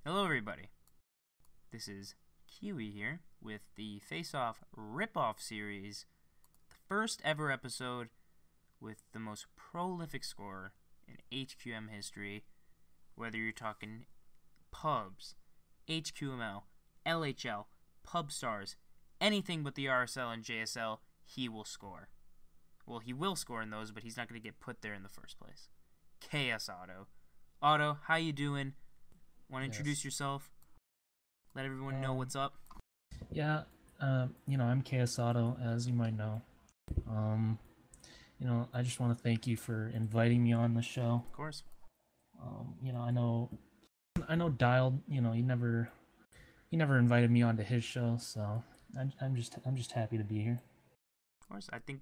Hello everybody, this is Kiwi here with the Faceoff Ripoff series, the first ever episode with the most prolific scorer in HQM history, whether you're talking pubs, HQML, LHL, Pubstars, anything but the RSL and JSL, he will score. Well, he will score in those, but he's not going to get put there in the first place. KS Otto. Otto, how you doing? Want to introduce yourself? Let everyone know what's up. Yeah, I'm KS Otto, as you might know. I just want to thank you for inviting me on the show. Of course. I know Dialed, he never invited me onto his show, so I'm just happy to be here. Of course, I think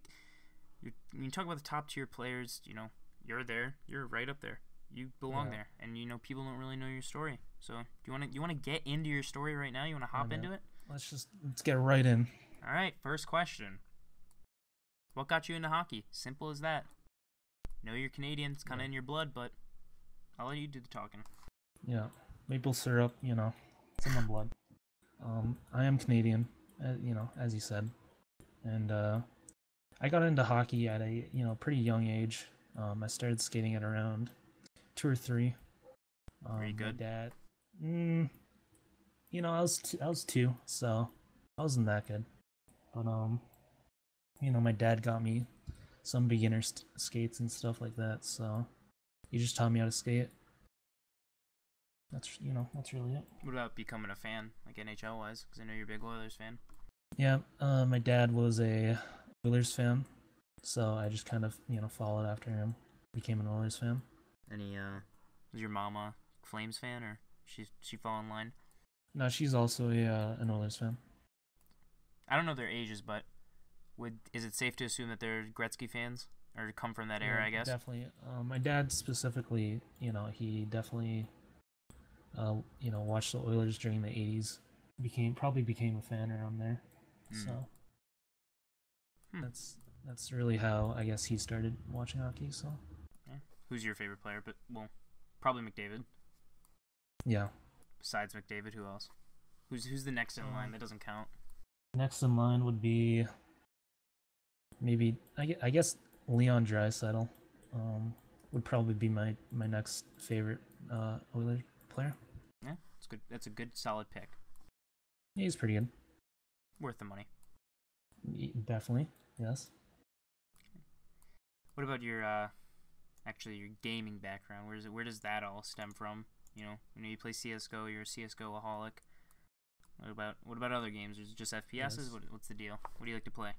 when you talk about the top tier players, you're there. You're right up there. You belong there, and people don't really know your story. So, do you want to get into your story right now? You want to hop into it? Let's get right in. All right, first question. What got you into hockey? Simple as that. Know you're Canadian. It's kind of in your blood, but I'll let you do the talking. Yeah, maple syrup. It's in my blood. I am Canadian, as you said, and I got into hockey at a pretty young age. I started skating at around 2 or 3. Very good. My dad, I was 2, so I wasn't that good. But my dad got me some beginner skates and stuff like that. So he just taught me how to skate. That's really it. What about becoming a fan, like NHL wise? Because I know you're a big Oilers fan. Yeah, my dad was a Oilers fan, so I just kind of followed after him, became an Oilers fan. Was your mom a Flames fan, or she fall in line? No, she's also an Oilers fan. I don't know their ages, but is it safe to assume that they're Gretzky fans, or come from that era? I guess definitely. My dad specifically, he definitely, watched the Oilers during the '80s. Probably became a fan around there. So that's really how I guess he started watching hockey. So. Yeah. Who's your favorite player? But probably McDavid. Yeah. Besides McDavid, who else? Who's the next in line? That doesn't count. Next in line would be maybe I guess Leon Draisaitl. Would probably be my next favorite Oilers player. Yeah, it's good. That's a good solid pick. Yeah, he's pretty good. Worth the money. Definitely, yes. What about your your gaming background? Where does that all stem from? You play CS:GO. You're a CS:GO-aholic. What about other games? Is it just FPSs? Yes. What's the deal? What do you like to play?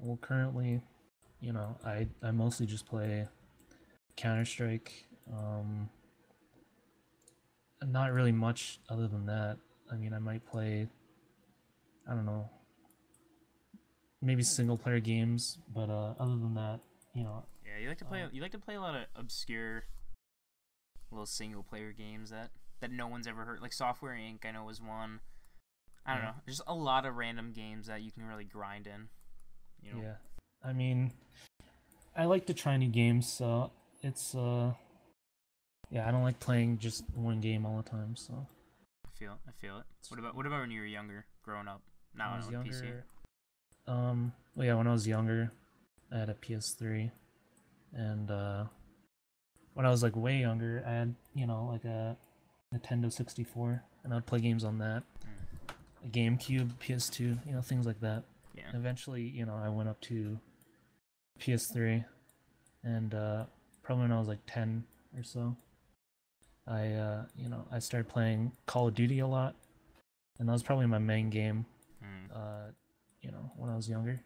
Well, currently, I mostly just play Counter-Strike. Not really much other than that. I mean, I might play, I don't know, maybe single-player games, but other than that, Yeah, you like to play. You like to play a lot of obscure, little single-player games that no one's ever heard. Like Software Inc. I know was one. I don't know. There's a lot of random games that you can really grind in. Yeah, I mean, I like to try new games, so it's I don't like playing just one game all the time. So I feel it. What about when you were younger, growing up? Not on PC. When I was younger, I had a PS3, and when I was like way younger, I had like a Nintendo 64, and I'd play games on that. A GameCube, PS2, things like that. Yeah. And eventually, I went up to PS3, and probably when I was like 10 or so, I started playing Call of Duty a lot, and that was probably my main game. When I was younger.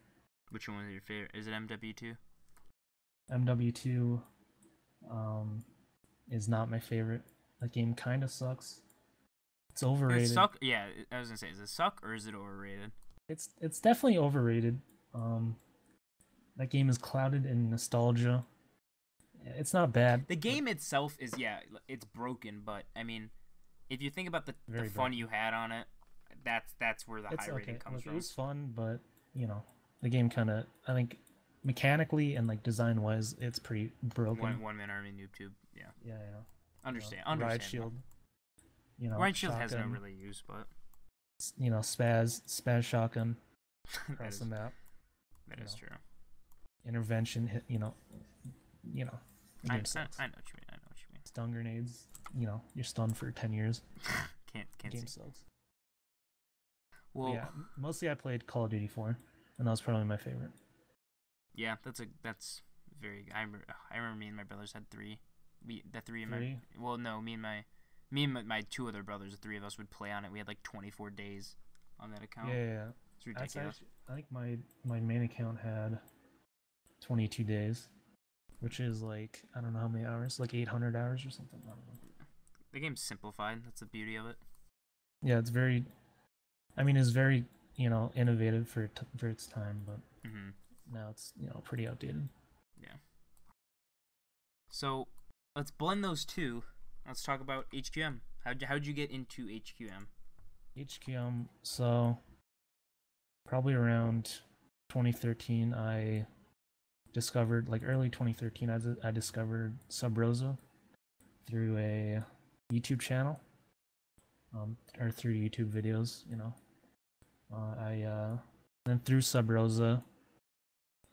Which one was your favorite? Is it MW2? MW2 is not my favorite. That game kind of sucks. It's overrated. Does it suck? Yeah, I was gonna say, does it suck or is it overrated? It's definitely overrated. That game is clouded in nostalgia. It's not bad. The game itself is it's broken, but I mean, if you think about the fun you had on it, that's where the high rating comes from. It was fun, but the game kind of, I think, mechanically and like design wise, it's pretty broken. One man army noob tube. Yeah. Yeah. Understand. Ride shield. Right shield has no shotgun, really use, but spaz shotgun across the map. That is true. Intervention hit. The game sucks. I know what you mean. I know what you mean. Stun grenades. You're stunned for 10 years. Can't game see. sucks. Well, yeah, mostly I played Call of Duty 4, and that was probably my favorite. Yeah, that's very. I remember me and my brothers had three. Me and my two other brothers, the three of us would play on it. We had like 24 days on that account. Yeah. It's ridiculous. I think my main account had 22 days, which is like, I don't know how many hours, like 800 hours or something. I don't know. The game's simplified. That's the beauty of it. Yeah, it's very innovative for its time, but now it's pretty outdated. Yeah. So let's blend those two. Let's talk about HQM. How'd you get into HQM? HQM, so probably around 2013, I discovered, like early 2013, I discovered Sub Rosa through a YouTube channel, or through YouTube videos, then through Sub Rosa,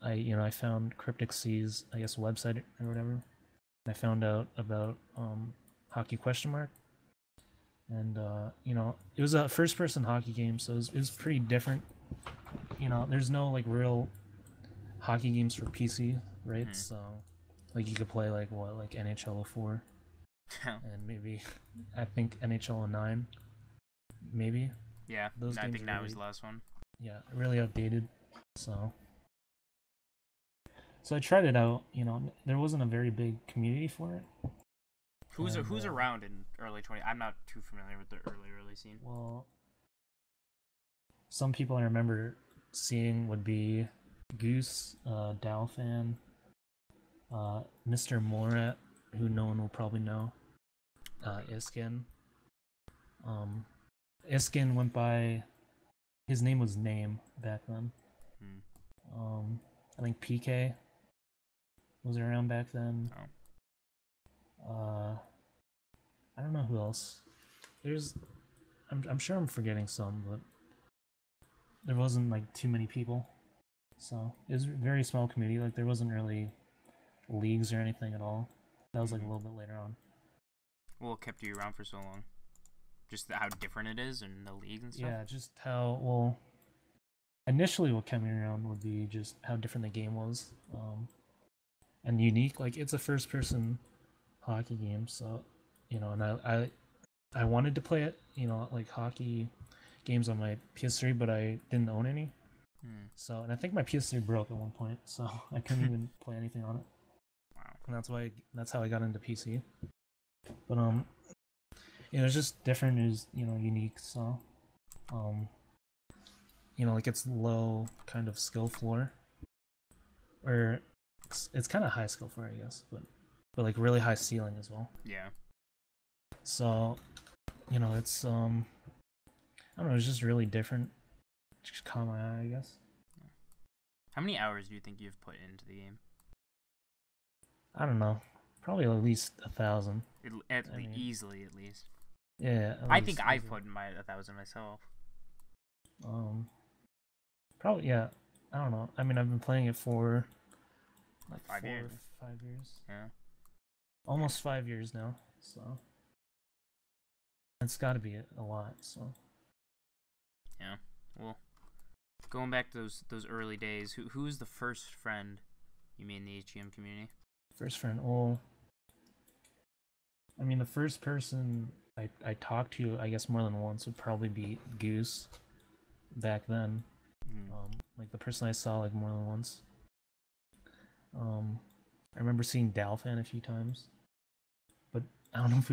I found Cryptic C's, I guess, website or whatever. And I found out about Hockey Question Mark, and it was a first-person hockey game, so it was pretty different. There's no like real hockey games for PC, right? So like you could play like NHL 04, and maybe I think NHL 09, maybe. Yeah, those I games think that really, was the last one. Yeah, really outdated. So I tried it out. There wasn't a very big community for it. Who's around in early 20? I'm not too familiar with the early scene. Well, some people I remember seeing would be Goose, Dalfan, Mr. Morat, who no one will probably know, Iskin. Iskin went by, his name was Name back then. I think PK was around back then. I don't know who else. I'm sure I'm forgetting some, but there wasn't like too many people. So it was a very small community. Like there wasn't really leagues or anything at all. That was like a little bit later on. What kept you around for so long? Just how different it is and the leagues and stuff? Yeah, just how, initially what kept me around would be just how different the game was. And unique. Like it's a first person hockey game, so and I wanted to play it, like hockey games on my PS3, but I didn't own any. So, and I think my PS3 broke at one point, so I couldn't even play anything on it. Wow. And that's how I got into PC. But it's just different, is unique. So, like it's low kind of skill floor, or it's kind of high skill floor, I guess, but like really high ceiling as well. Yeah. So, it's I don't know, it's just really different. Just caught my eye, I guess. How many hours do you think you've put into the game? I don't know. Probably at least 1,000. Easily, at least. Yeah. I think I've put in 1,000 myself. Probably, yeah. I don't know. I mean, I've been playing it for like 5 years. 5 years. Yeah. Almost 5 years now. So it's got to be a lot. So. Yeah. Well, going back to those early days, who was the first friend you made in the HGM community? First friend. Well, I mean, the first person I talked to, I guess more than once, would probably be Goose. Back then, like the person I saw like more than once. I remember seeing Dalfan a few times, but I don't know if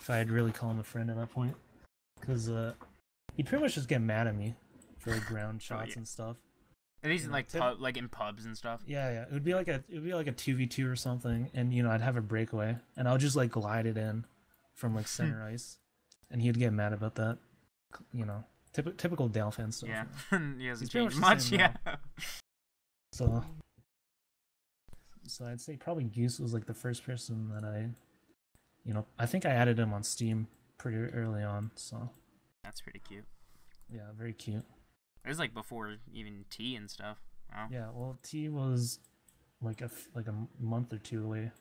I'd really call him a friend at that point, because he'd pretty much just get mad at me for like ground shots and stuff. And these like like in pubs and stuff. Yeah. It would be like a 2v2 or something, and I'd have a breakaway, and I'll just like glide it in from like center ice, and he'd get mad about that. Typical Dalfan stuff. Yeah, he hasn't pretty changed much much. the same Yeah. So I'd say probably Goose was like the first person that I think I added him on Steam pretty early on, so. That's pretty cute. Yeah, very cute. It was like before even T and stuff. Oh. Yeah, well, T was like a month or two away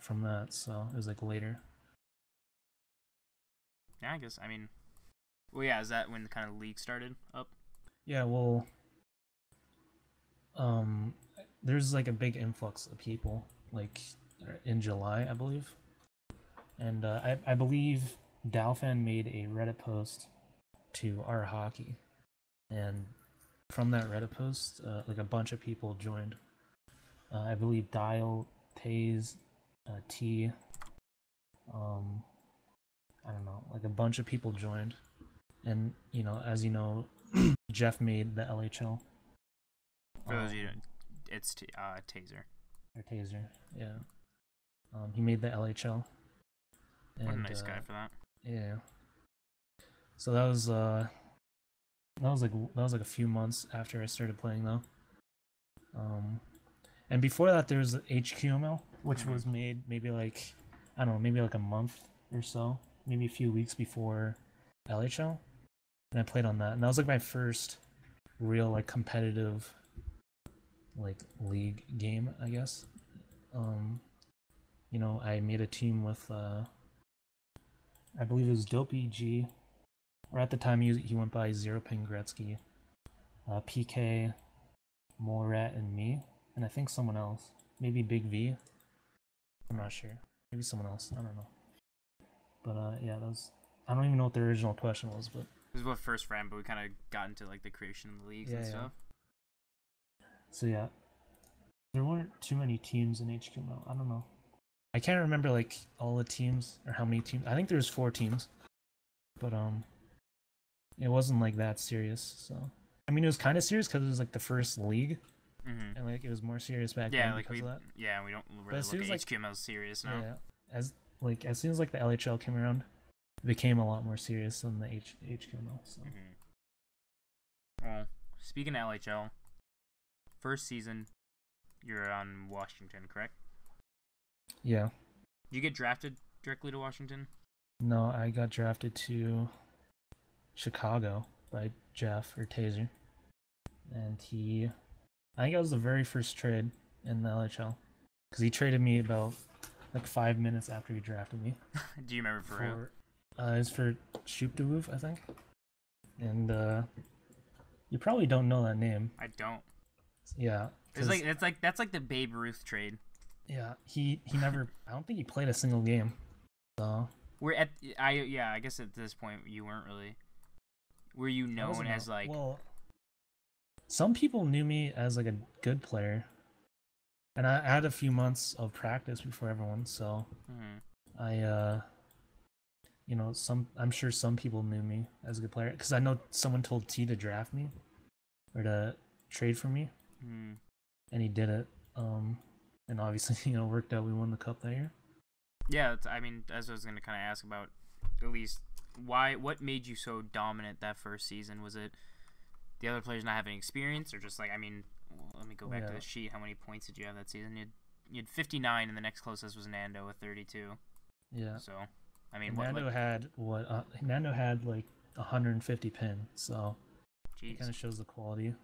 from that, so it was like later. Yeah, I guess. I mean, well, yeah. Is that when the kind of league started up? Yeah, well, there's like a big influx of people, like in July, I believe, and I believe Dalfan made a Reddit post to our hockey, and from that Reddit post, like a bunch of people joined. I believe Dial, Taze, T, I don't know, like a bunch of people joined, and you know, as you know, Jeff made the LHL. For those of you, it's Taser. Or Taser, yeah. He made the LHL. And, What a nice guy for that. Yeah. So that was like a few months after I started playing though. And before that there was HQML, which was made maybe like, I don't know, maybe like a month or so, maybe a few weeks before LHL, and I played on that, and that was like my first real like competitive like league game, I guess. You know, I made a team with I believe it was Dopey G, or at the time he went by Zero Ping Gretzky, PK, Morat, and me, and I think someone else, maybe Big V. I'm not sure. Maybe someone else. I don't know. But yeah, that was. I don't even know what the original question was, but This is what first ran, but we kind of got into like the creation of the leagues and stuff. So yeah, there weren't too many teams in HQML. I don't know. I can't remember like all the teams or how many teams. I think there was 4 teams, but it wasn't like that serious. So I mean, it was kind of serious because it was like the first league, and like it was more serious back then like because of that. Yeah, we don't really look at HQML as serious now. Yeah, as soon as like the LHL came around, it became a lot more serious than the HQML. So. Well, speaking of LHL, first season, you're on Washington, correct? Yeah. Did you get drafted directly to Washington? No, I got drafted to Chicago by Jeff or Taser, and I think it was the very first trade in the LHL, because he traded me about like 5 minutes after he drafted me. Do you remember for who? It was for Shoopdewoof, I think. And you probably don't know that name. I don't. Yeah. That's like the Babe Ruth trade. Yeah, he never. I don't think he played a single game. So I guess at this point you weren't really. Were you known as like? Well, some people knew me as like a good player, and I had a few months of practice before everyone. So I you know, I'm sure some people knew me as a good player, because I know someone told T to draft me or to trade for me, and he did it. And obviously, you know, worked out. We won the cup that year. Yeah, I mean, as I was gonna kind of ask about, at least what made you so dominant that first season? Was it the other players not having experience, or just like, I mean, let me go back to the sheet. How many points did you have that season? You had 59, and the next closest was Nando with 32. Yeah. So, I mean, Nando had Nando had like 150 pin, so it kind of shows the quality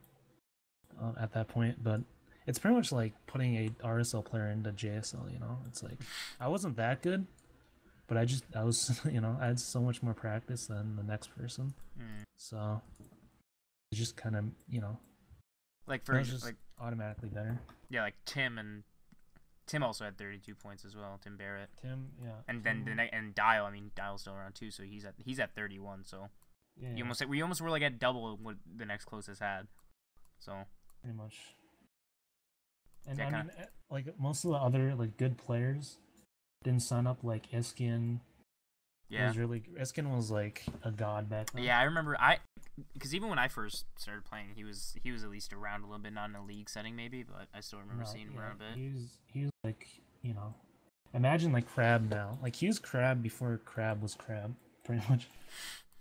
at that point. But it's pretty much like putting a RSL player into JSL, you know? It's like, I wasn't that good, but I was, you know, I had so much more practice than the next person. So, it's just kind of, you know, like for just like automatically better. Yeah, like Tim also had 32 points as well, Tim Barrett. Yeah. And then and Dial, I mean, Dial's still around too, so he's at 31, so yeah. We almost were like at double what the next closest had. So, pretty much. And I mean, like, most of the other, like, good players didn't sign up, like, Eskin. Yeah. Eskin was, like, a god back then. Yeah, I remember, because even when I first started playing, he was at least around a little bit, not in a league setting maybe, but I still remember seeing him around a bit. He was, like, you know, imagine, like, Crab now. Like, he was Crab before Crab was Crab, pretty much.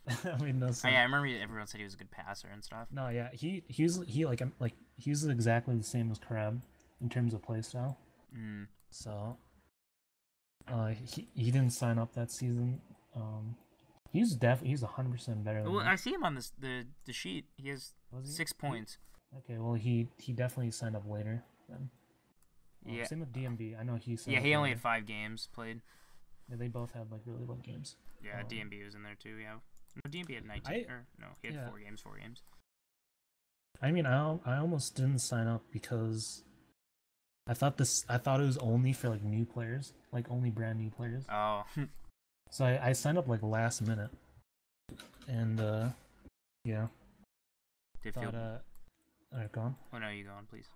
I mean, no sense. Yeah, I remember everyone said he was a good passer and stuff. No, yeah, he was exactly the same as Crab in terms of playstyle. So he didn't sign up that season. He's 100% better than Well, me. I see him on the sheet. He has Was he? 6 points. Okay, well he definitely signed up later then. Yeah. Same with DMB. I know he signed Yeah, up he only later. had 5 games played. Yeah, they both had like really low games. Yeah, DMB was in there too. Yeah. No, DMB had 19. He had 4 games. 4 games. I mean, I almost didn't sign up because I thought it was only for like new players, like only brand new players. Oh. So I signed up like last minute, and yeah. Did it feel? Alright, go on. Oh no, you go on, please.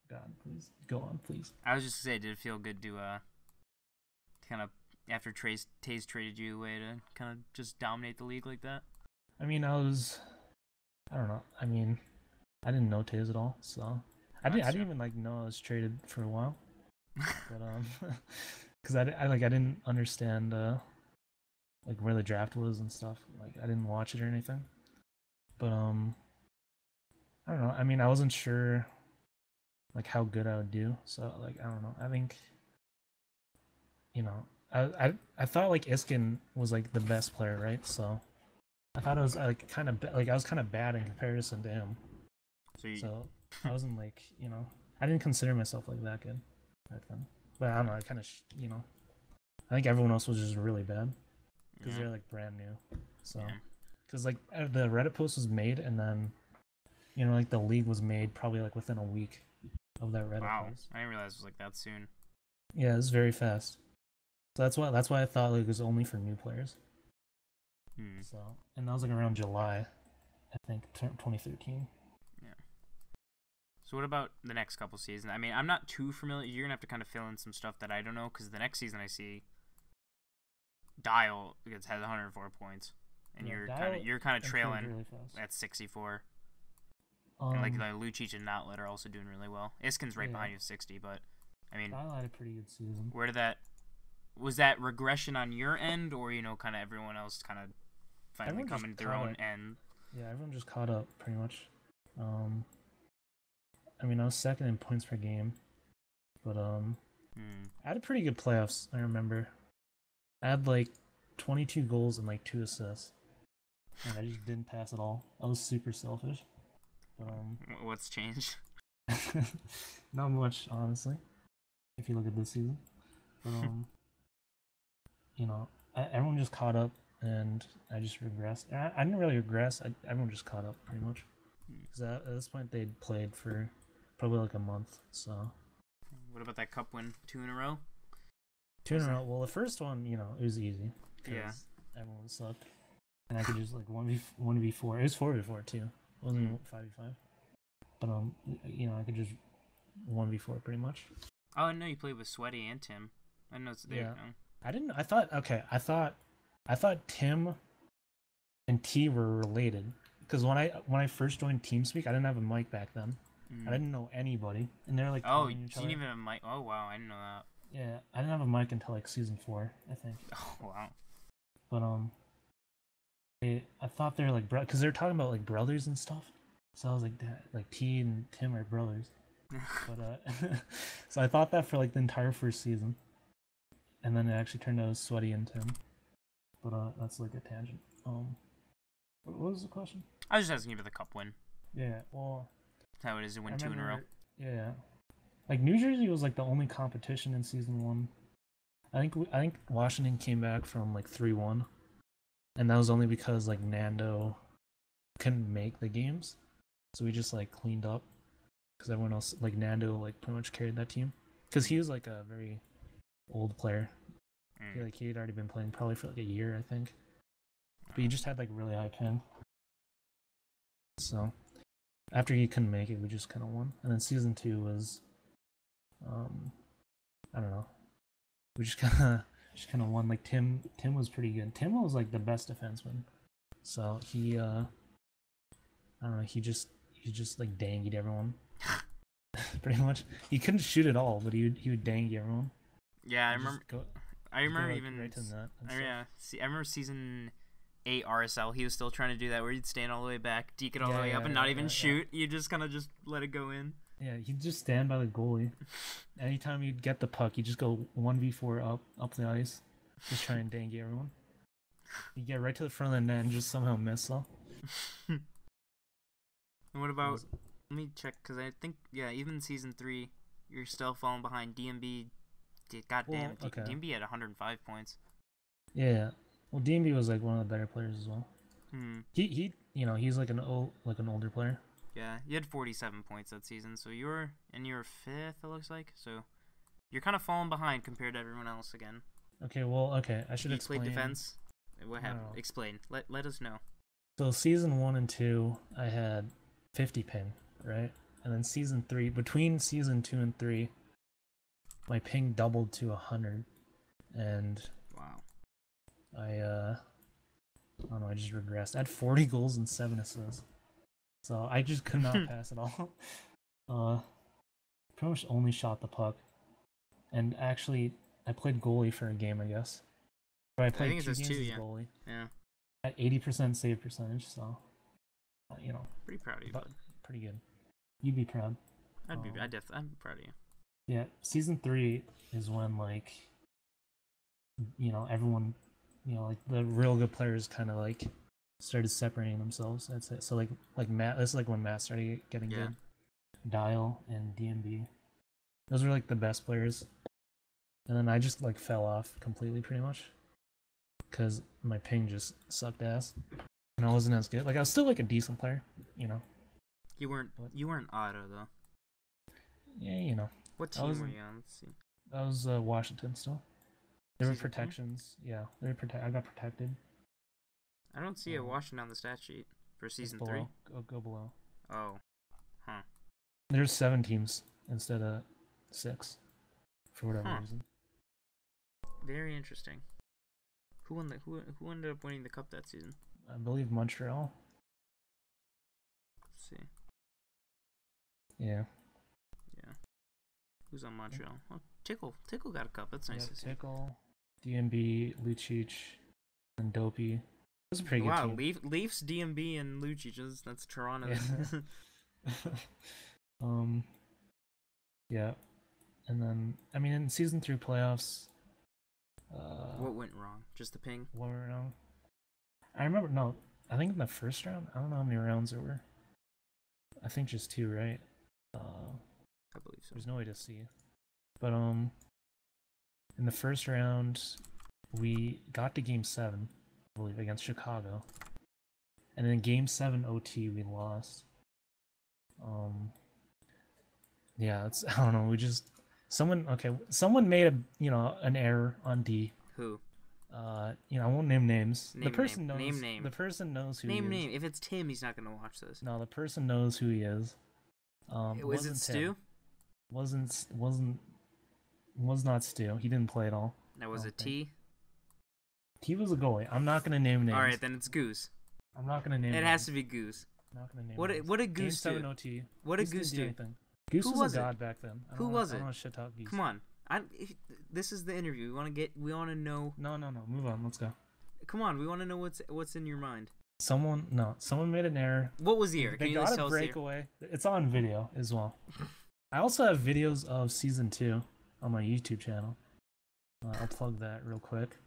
God, please go on, please. I was just gonna say, did it feel good to kind of after Taze traded you away to kind of just dominate the league like that? I mean, I don't know. I mean, I didn't know Taze at all, so I didn't even like know I was traded for a while. But because I didn't understand like where the draft was and stuff. Like I didn't watch it or anything. But I don't know. I mean, I wasn't sure like how good I would do. So like I don't know. I think I thought like Iskin was like the best player, right? So I thought it was like kind of I was kind of bad in comparison to him. So I wasn't like I didn't consider myself like that good back then. But I don't know. I kind of I think everyone else was just really bad because they're like brand new. So because like the Reddit post was made and then like the league was made probably like within a week of that Reddit post. I didn't realize it was like that soon. Yeah, it was very fast. So that's why I thought like it was only for new players. So and that was like around July, I think, 2013. Yeah. So what about the next couple seasons? I mean, I'm not too familiar. You're gonna have to kind of fill in some stuff that I don't know because the next season I see Dial has 104 points, and you're kind of trailing really at 64. And like Lucic and Notlet are also doing really well. Iskin's right behind you at 60, but I mean, Dial had a pretty good season. Was that regression on your end, or kind of everyone else kind of finally coming to their own end? Yeah, everyone just caught up pretty much. I mean, I was second in points per game, but I had a pretty good playoffs. I remember I had like 22 goals and like 2 assists, and I just didn't pass at all. I was super selfish. But, what's changed? Not much, honestly. If you look at this season, but everyone just caught up, and I just regressed. I didn't really regress. Everyone just caught up pretty much. Because at this point they'd played for probably like a month. So. What about that cup win? 2 in a row? 2 in a row. Well, the first one, it was easy. Yeah. Everyone sucked, and I could just like 1v4. It was 4v4 too. It wasn't 5v5. But I could just 1v4 pretty much. Oh, I know you played with Sweaty and Tim. I know it's there. Yeah. No? I didn't. I thought Tim and T were related because when I first joined TeamSpeak, I didn't have a mic back then. I didn't know anybody, and they're like, oh, you didn't even have a mic. Oh wow, I didn't know that. Yeah, I didn't have a mic until like season 4, I think. Oh wow. But I thought they were like because they're talking about like brothers and stuff, so I was like that, like T and Tim are brothers. But so I thought that for like the entire first season, and then it actually turned out Sweaty and Tim. But that's like a tangent. What was the question? I was just asking you about the cup win. Yeah, well, that's how it is to win 2 in a row. Yeah, like New Jersey was like the only competition in season 1. I think Washington came back from like 3-1, and that was only because like Nando couldn't make the games, so we just like cleaned up because everyone else like Nando like pretty much carried that team because he was like a very old player. He had already been playing probably for like a year, I think. But he just had like really high ping. So after he couldn't make it, we just kind of won. And then season 2 was, I don't know. We just kind of won. Like Tim was pretty good. Tim was like the best defenseman. So he, I don't know. He just like dangied everyone. Pretty much. He couldn't shoot at all, but he would dangy everyone. Yeah, I remember. I remember even. Right to the net I remember season 8 RSL. He was still trying to do that where he'd stand all the way back, deke it all the way up, and not even shoot. You just kind of just let it go in. Yeah, he'd just stand by the goalie. Anytime you'd get the puck, he'd just go 1v4 up the ice, just try and dangy everyone. You get right to the front of the net and just somehow miss though. And what about? Let me check because I think even season 3, you're still falling behind. DMB, goddamn, okay. DMB had 105 points. Yeah. Well, DMB was like one of the better players as well. He he's like an older player. Yeah, you had 47 points that season, so you're 5th. It looks like so. You're kind of falling behind compared to everyone else again. Okay, well, I should explain. You played defense. What happened? No. Explain. Let us know. So season 1 and 2, I had 50 ping, right? And then season 3, between season 2 and 3, my ping doubled to 100, and wow. I don't know. I just regressed. I had 40 goals and 7 assists, so I just could not pass at all. Pretty much only shot the puck. And actually, I played goalie for a game, I guess. But I played 2 games as goalie. Yeah. At 80% save percentage, so Pretty proud of you, bud. Pretty good. You'd be proud. I'm proud of you. Yeah, season 3 is when everyone, like the real good players kind of like started separating themselves. That's it. So like Matt, this is like when Matt started getting good. Dial and DMB. Those were like the best players. And then I just like fell off completely pretty much. Because my ping just sucked ass. And I wasn't as good. Like I was still like a decent player, You weren't Otto though. Yeah, What team were you on? Let's see. That was Washington still. There were protections. Yeah, I got protected. I don't see a Washington on the stat sheet for season 3. Go below. Oh. Huh. There's 7 teams instead of 6. For whatever reason. Very interesting. Who ended up winning the cup that season? I believe Montreal. Let's see. Yeah. Yeah. Who's on Montreal? Oh, Tickle got a cup. That's nice to see. Tickle, DMB, Lucic, and Dopey. That's a pretty good team. Wow, Leafs, DMB, and Lucic. That's Toronto. Yeah. Yeah. And then, in season 3 playoffs... what went wrong? Just the ping? What went wrong? I remember, I think in the first round, I don't know how many rounds there were. I think just 2, right? I believe so. There's no way to see. But, in the first round, we got to Game 7, I believe, against Chicago. And in Game 7 OT, we lost. Yeah, I don't know, someone made an error on D. Who? I won't name names. The person knows who he is. Name. If it's Tim, he's not gonna watch this. No, the person knows who he is. Was it Stu? Was not Stu. He didn't play at all. That was a T? T was a goalie. I'm not gonna name names. Alright, then it's Goose. I'm not gonna name names. It has to be Goose. I'm not gonna name names. What did Goose do? Game 7 OT. What did Goose do? Goose was a god back then. Who was it? I don't want to shit talk Goose. Come on. This is the interview. We want to know. No. Move on. Let's go. Come on. We want to know what's in your mind. Someone made an error. What was the error? They got a breakaway. It's on video as well. I also have videos of season 2 on my YouTube channel. I'll plug that real quick.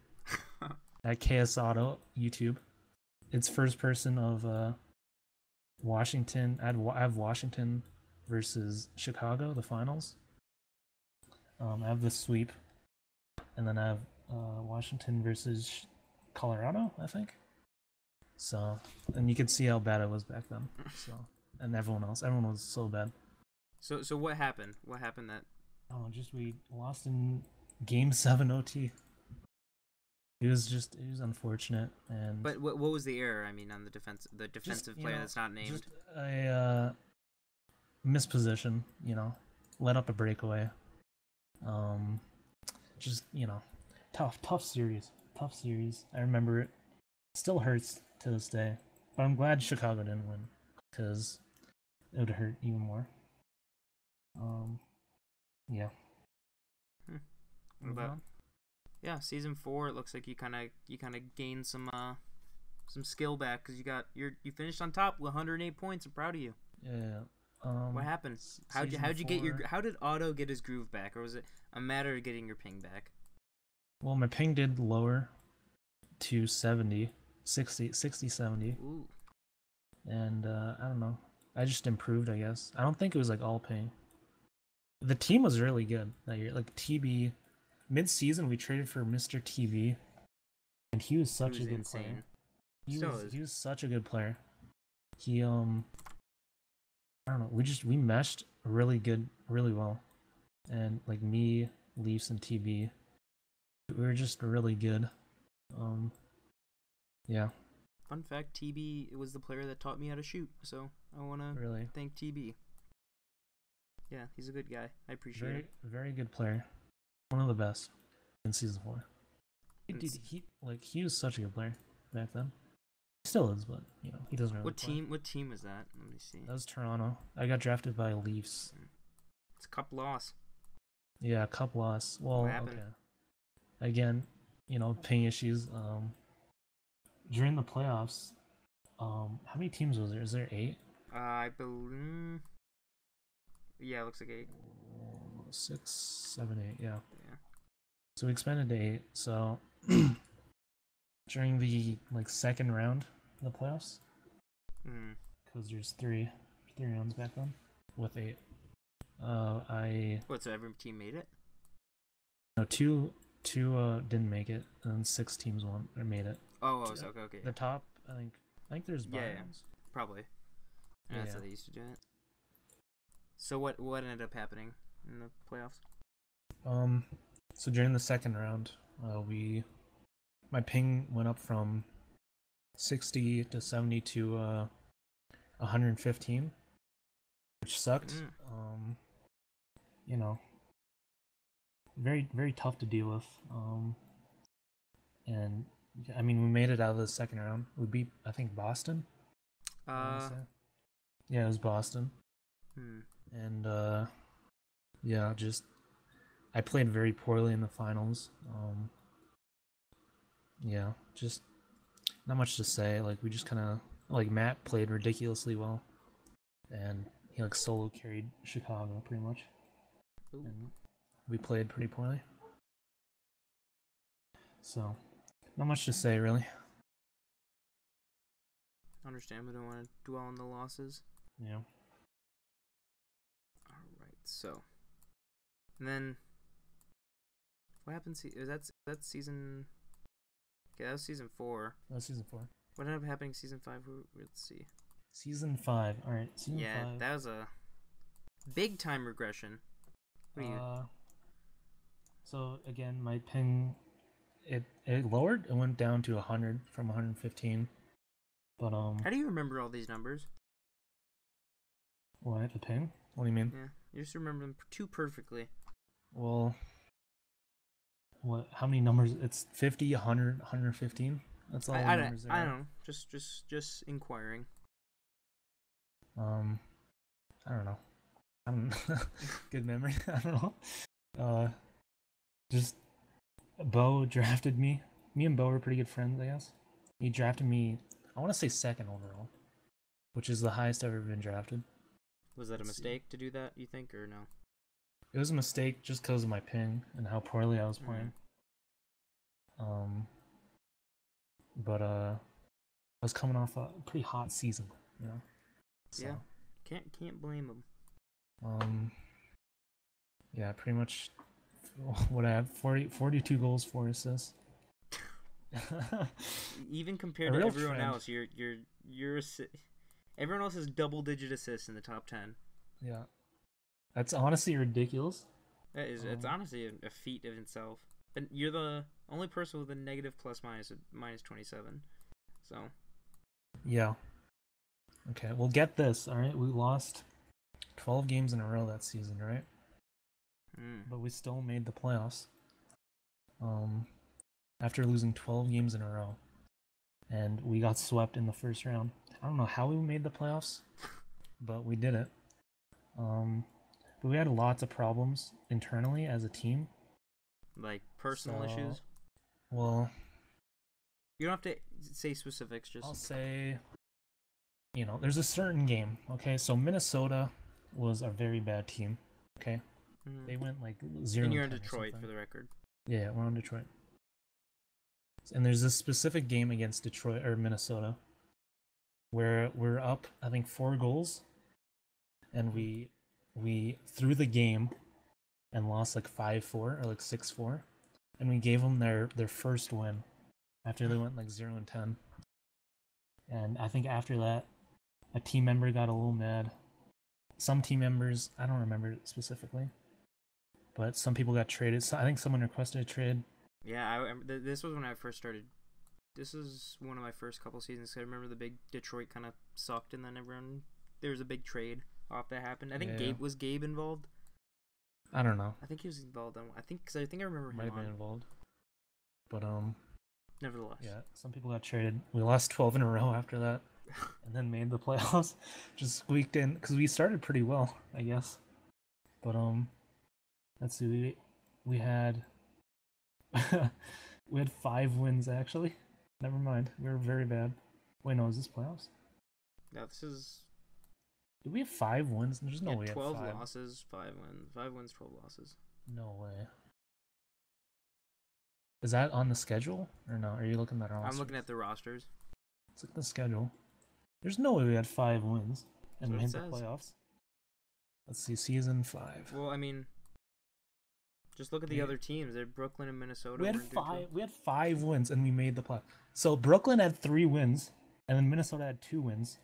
At KS Otto YouTube. It's first person of Washington. I have Washington versus Chicago, the finals. I have the sweep, and then I have Washington versus Colorado, I think. So, and you can see how bad it was back then. So, and everyone was so bad. So what happened? What happened that? Oh, we lost in Game 7 OT. It was unfortunate. And but what was the error? On the defensive player that's not named. Just a misposition. Let up a breakaway. Tough series. I remember it. Still hurts to this day. But I'm glad Chicago didn't win, because it would hurt even more. Yeah. What about? Yeah, season 4. It looks like you kind of gained some skill back because you finished on top with 108 points. I'm proud of you. Yeah. What happened? How did Otto get his groove back, or was it a matter of getting your ping back? Well, my ping did lower to 70, 60, 60, 70. Ooh. And I don't know. I just improved, I guess. I don't think it was like all ping. The team was really good that year. Like TB, mid-season we traded for Mr. TV, and he was such a good player. He was such a good player. He I don't know. We meshed really good, really well, and like me, Leafs, and TB, we were just really good. Yeah. Fun fact: TB was the player that taught me how to shoot. So I want to thank TB. Yeah, he's a good guy. I appreciate it. Very good player. One of the best in season 4. He was such a good player back then. He still is, but you know he doesn't really. What team was that? Let me see. That was Toronto. I got drafted by Leafs. It's a cup loss. Yeah, cup loss. Well, What happened? okay. Again, you know, ping issues. During the playoffs, how many teams was there? Is there 8? I believe. Yeah, it looks like 8. 6, 7, 8. Yeah. Yeah. So we expanded to 8. So during the second round of the playoffs, because there's three rounds back then with 8. What? So every team made it? No, two didn't make it, and then 6 teams won or made it. Oh, so okay. The top, I think there's buy-ins. Probably. Yeah, that's how they used to do it. So what ended up happening in the playoffs? So during the second round, my ping went up from 60 to 70 to 115, which sucked. You know, very very tough to deal with. And I mean, we made it out of the second round. We beat, I think, Boston. Yeah, it was Boston. And yeah, just I played very poorly in the finals. Yeah, just not much to say. Like we just kind of Matt played ridiculously well, and he solo carried Chicago pretty much. Ooh. And we played pretty poorly. So, not much to say really. Understand, we don't want to dwell on the losses. Yeah. Alright, so. And then. What happened? That's season. Okay, that was season 4. That was season 4. What ended up happening season 5? Let's see. Season 5. Alright, season 5. Yeah, that was a big time regression. What do you. So, again, my ping. It lowered. It went down to 100 from 115. But How do you remember all these numbers? What, the ping? What do you mean? Yeah, you just remember them too perfectly. Well, what? How many numbers? It's 50, 100, 115. That's all the numbers there. I don't know. Just inquiring. I don't know. Good memory. I don't know. Just Bo drafted me. Me and Bo were pretty good friends, I guess. He drafted me, I want to say 2nd overall, which is the highest I've ever been drafted. Was that a mistake to do that, you think, or no? It was a mistake just because of my ping and how poorly I was playing. But I was coming off a pretty hot season, you know. So, yeah, can't blame him. Yeah, pretty much. What I have 42 goals, 4 assists. Even compared to everyone else, you're everyone else has double-digit assists in the top 10. Yeah, that's honestly ridiculous. It's honestly a feat of itself. And you're the only person with a negative plus-minus at -27. So. Yeah. Okay, well, get this. All right, we lost 12 games in a row that season, right? But we still made the playoffs. After losing 12 games in a row, and we got swept in the first round. I don't know how we made the playoffs, but we did it. But we had lots of problems internally as a team. Like personal issues? Well, you don't have to say specifics. Just I'll say, there's a certain game. Okay, so Minnesota was a very bad team. Okay. They went 0. And you're in Detroit, for the record. Yeah, we're on Detroit. And there's this specific game against Detroit or Minnesota where we're up, I think, 4 goals, and we threw the game and lost like 5-4 or like 6-4, and we gave them their first win after they went like 0-10. And I think after that, a team member got a little mad. Some team members, I don't remember specifically, but some people got traded. So I think someone requested a trade. Yeah, this was when I first started. This is one of my first couple seasons. I remember the big Detroit kind of sucked, and then there was a big trade off that happened. I think Gabe involved. I don't know. I think he was involved. I think I remember him. Might have been involved. But nevertheless. Yeah, some people got traded. We lost 12 in a row after that, and then made the playoffs. Just squeaked in because we started pretty well, I guess. But let's see. We had we had 5 wins actually. Never mind. We were very bad. Wait, no, is this playoffs? No, this is. Did we have 5 wins? There's no way we had 12 5. losses, 5 wins. 5 wins, 12 losses. No way. Is that on the schedule or no? Are you looking at our rosters? I'm looking at the rosters. It's like the schedule. There's no way we had 5 wins and made the playoffs. Let's see, season 5. Well, I mean, just look at the other teams. They're Brooklyn and Minnesota. We had 5 wins and we made the playoffs. So Brooklyn had 3 wins, and then Minnesota had 2 wins.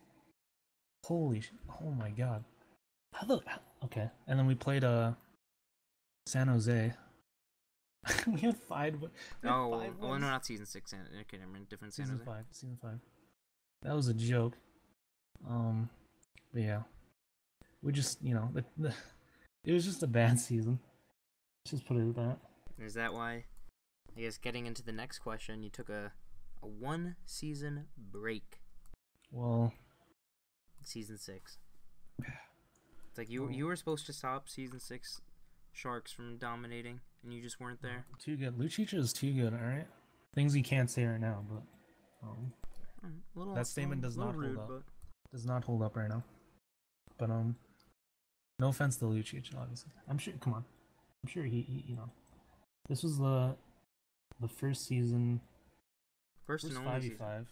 Holy! Oh my God! Okay, and then we played San Jose. We had 5. No, not season 6. Okay, I'm in different San Jose. Season 5. That was a joke. But yeah, we just it was just a bad season. Let's just put it at that. Is that why? I guess getting into the next question, you took a 1 season break. Well, season 6. It's like you were supposed to stop season 6 Sharks from dominating, and you just weren't there. Too good. Lucic is too good. All right. Things you can't say right now, but that statement does not hold up. Does not hold up right now. But no offense to Lucic, obviously. I'm sure. Come on. I'm sure he this was the first season. First and only 5v5.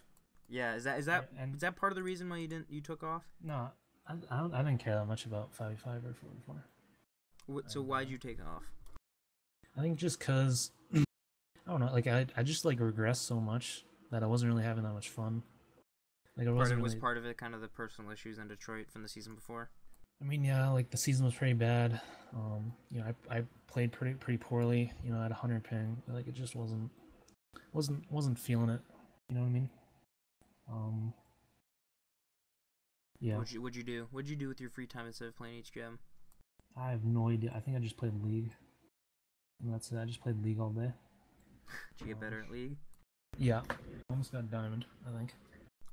Yeah, is that part of the reason why you took off? No, I didn't care that much about 5v5 or 4v4. So why'd you take off? I think just cause I don't know, like I just like regressed so much that I wasn't really having that much fun. Like was part of it kind of the personal issues in Detroit from the season before? I mean, yeah, like the season was pretty bad. I played pretty poorly. I had 100 ping. Like it just wasn't feeling it. You know what I mean? Yeah. What'd you do? What'd you do with your free time instead of playing HQM? I have no idea. I think I just played League. And that's it. I just played League all day. Did you get better at League? Yeah. Almost got Diamond, I think.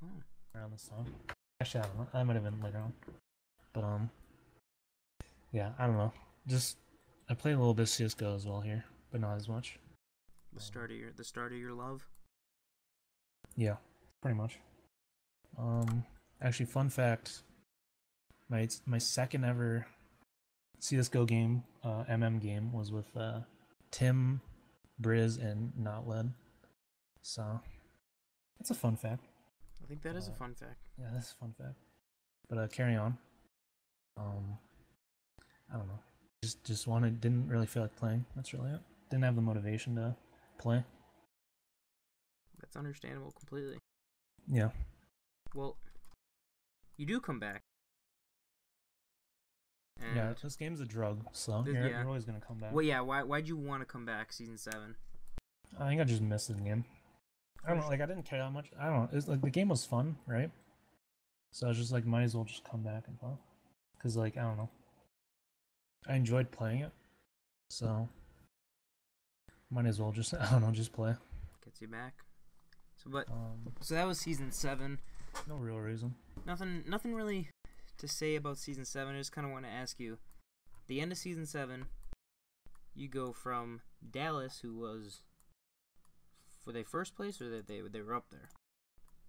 Oh. Around this time. Actually, I don't know. That might have been later on. But, yeah, I don't know. Just, I played a little bit of CSGO as well here, but not as much. The start of your love? Yeah, pretty much. Actually, fun fact, my second ever CSGO game, MM game, was with Tim, Briz, and Notled. So, that's a fun fact. I think that is a fun fact. Yeah, that's a fun fact. But carry on. I don't know. Just didn't really feel like playing. That's really it. Didn't have the motivation to play. That's understandable completely. Yeah. Well, you do come back. And yeah, this game's a drug, so you're always gonna come back. Well, yeah. Why'd you want to come back season 7? I think I just missed the game. I don't know. Like I didn't care that much. I don't know. It's like the game was fun, right? So I was just like, might as well just come back and play. Cause like I don't know. I enjoyed playing it, so might as well just just play. Gets you back. So that was season 7. No real reason. Nothing really to say about season 7. I just kind of want to ask you, the end of season 7, you go from Dallas, who was, were they first place or they were up there?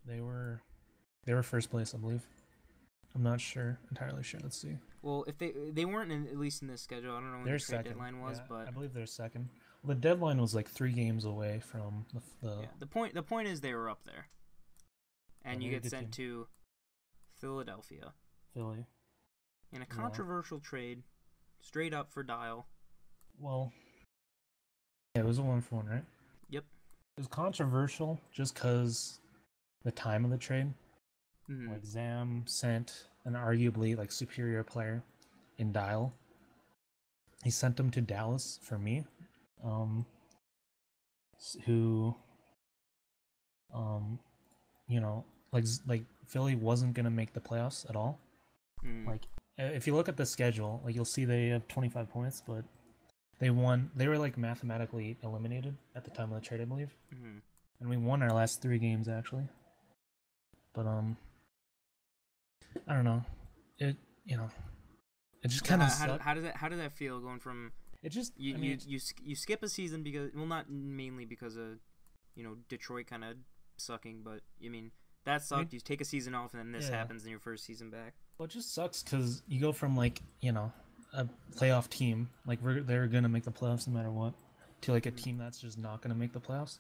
They were first place, I believe. I'm not entirely sure. Let's see. Well, if they weren't at least in this schedule, I don't know when the trade deadline was, yeah, but I believe they're second. The deadline was like 3 games away from the Yeah, the point is they were up there, and Yeah, you they're a get good sent to Philadelphia Philly. in a controversial trade, straight up for Dial. Well, yeah, it was a 1-for-1, right? Yep. It was controversial just because the time of the trade. Mm-hmm. Like Zam sent an arguably like superior player in Dial. He sent him to Dallas for me, who, you know, like Philly wasn't gonna make the playoffs at all. Like, if you look at the schedule, like you'll see they have 25 points, but they won. They were like mathematically eliminated at the time of the trade, I believe. And we won our last 3 games actually. But I don't know. It just kind of how does that feel going from it just you skip a season because, well, not mainly because of Detroit kind of sucking, but I mean that sucked. You take a season off and then this happens in your first season back. Well, it just sucks because you go from like a playoff team, like they're gonna make the playoffs no matter what, to like a team that's just not gonna make the playoffs,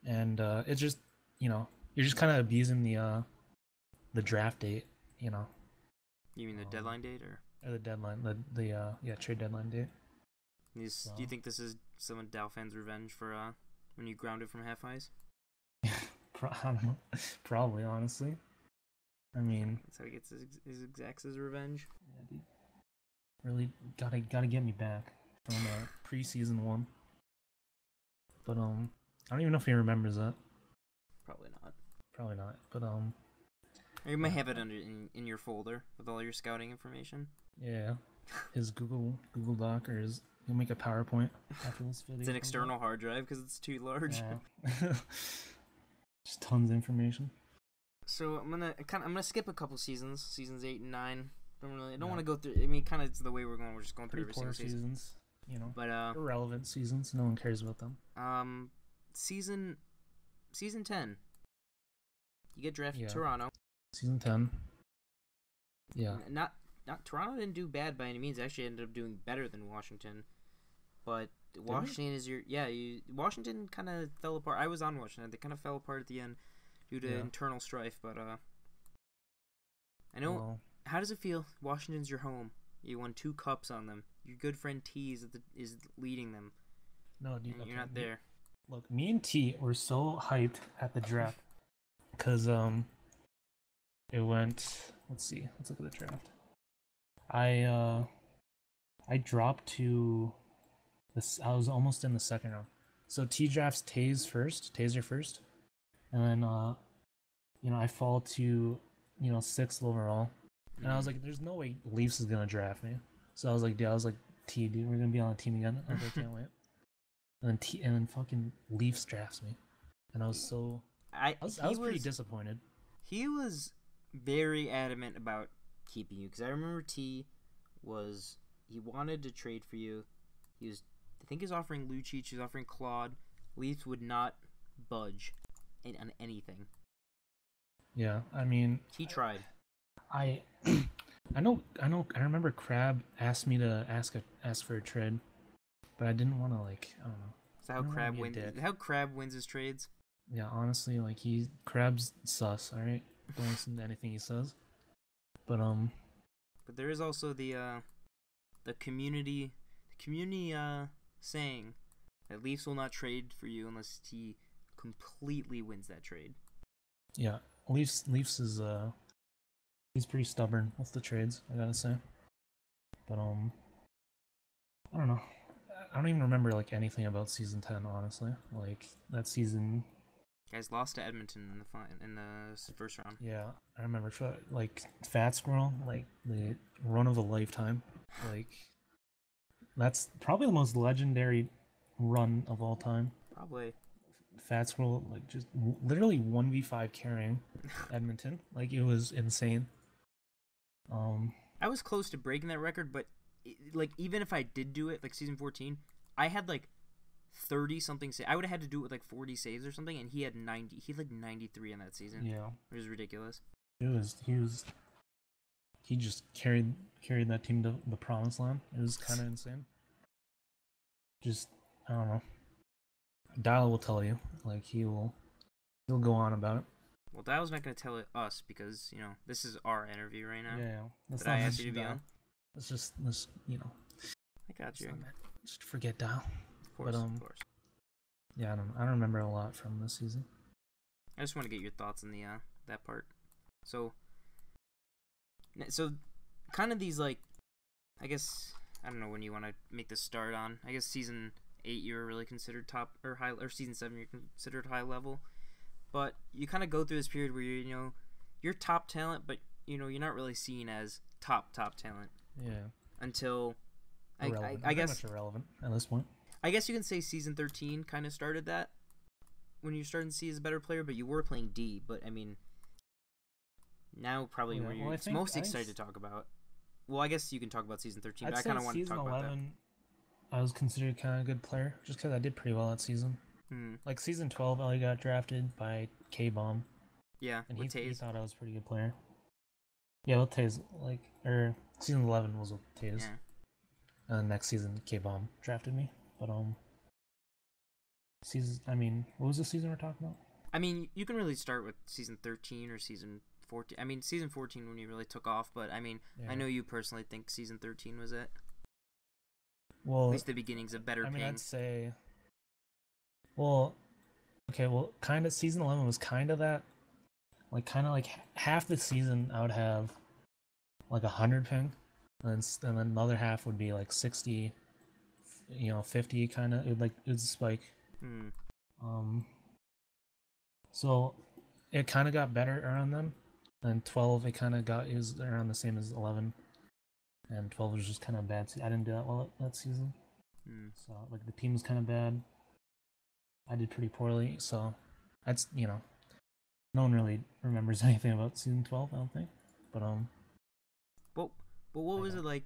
and it's just you're just kind of abusing the draft date, You mean the deadline date or the deadline, the trade deadline date. Do you think this is some of Dow fans' revenge for when you grounded from half ice? I don't know. Probably, honestly. I mean, that's how he gets his exacts his revenge. Yeah, dude. Really gotta get me back from preseason 1. But I don't even know if he remembers that. Probably not. But you might have it in your folder with all your scouting information. Yeah, his Google Doc, or he'll make a PowerPoint after this video. It's an external hard drive because it's too large. Yeah. Just tons of information. So I'm gonna skip a couple seasons, seasons 8 and 9. I don't want to go through. I mean, kind of it's the way we're going. We're just going through every single season. Seasons, but irrelevant seasons. No one cares about them. Season 10. You get drafted to Toronto. Season 10. Yeah. Not Toronto didn't do bad by any means. Actually, ended up doing better than Washington. But Washington is Washington kind of fell apart. I was on Washington. They kind of fell apart at the end due to internal strife. But I know. Well, how does it feel? Washington's your home. You won 2 cups on them. Your good friend T is leading them. No, dude, you're not there. Look, me and T were so hyped at the draft because it went. Let's see. Let's look at the draft. I dropped to this. I was almost in the second round. So T drafts Taser first, and then I fall to 6th overall, and I was like, "There's no way Leafs is gonna draft me." So I was like, T, dude, we're gonna be on a team again. I can't wait. And then fucking Leafs drafts me, and I was so I was pretty disappointed. He was very adamant about keeping you because I remember he wanted to trade for you. I think he was offering Lucic, he was offering Claude. Leafs would not budge on anything. Yeah, I mean, he tried. I remember Crab asked me to ask for a trade, but I didn't want to, like, I don't know. Is that how Crab wins? How Crab wins his trades? Yeah, honestly, like Crab's sus. All right, don't listen to anything he says. But there is also the community saying that Leafs will not trade for you unless he completely wins that trade. Yeah, Leafs is he's pretty stubborn with the trades, I gotta say. But I don't know. I don't even remember like anything about season 10, honestly. Like that season. Guys lost to Edmonton in the first round. Yeah, I remember. Like Fat Squirrel, like the run of a lifetime. Like that's probably the most legendary run of all time. Probably. Fat Squirrel, like just literally 1v5 carrying Edmonton. Like it was insane. I was close to breaking that record, but like even if I did do it, like season 14, I had like 30 something saves. I would have had to do it with like 40 saves or something, and he had 90. He had like 93 in that season. Yeah, it was ridiculous. He just carried that team to the promised land. It was kind of insane. Just I don't know. Dial will tell you. Like he'll go on about it. Well, Dial's not going to tell it us because, this is our interview right now. Yeah. That's That I asked you to be on. Let's I got you. Just forget Dial. Of course, of course. Yeah, I don't remember a lot from this season. I just want to get your thoughts on the that part. So kind of these, like, I guess, I don't know when you want to make this start on. I guess season 8 you're really considered top or high, or season 7 you're considered high level. But you kind of go through this period where you're top talent, but you're not really seen as top talent. Yeah. Until I guess much irrelevant at this point. I guess you can say season 13 kind of started that when you're starting to see as a better player, but you were playing D. But I mean, now probably where you're most excited to talk about. Well, I guess you can talk about season 13, but I kind of want to talk about that. I was considered kind of a good player just because I did pretty well that season. Like season 12, I got drafted by K-Bomb. Yeah, and he thought I was a pretty good player. Yeah, with Taze, season 11 was with Taze. Yeah. And then next season, K-Bomb drafted me. But what was the season we're talking about? I mean, you can really start with season 13 or season 14. I mean, season 14 when you really took off, but I mean, yeah. I know you personally think season 13 was it. Well, at least the beginnings of better ping. I'd say. Well, okay. Well, kind of. Season 11 was kind of that. Like half the season, I would have like 100 ping, and then another half would be like 60. 50 kind of. It would spike. So it kind of got better around then. And 12, it was around the same as 11. And 12 was just kind of bad. I didn't do that well that season. So, the team was kind of bad. I did pretty poorly. So, that's, no one really remembers anything about season 12, I don't think. But, But what was it like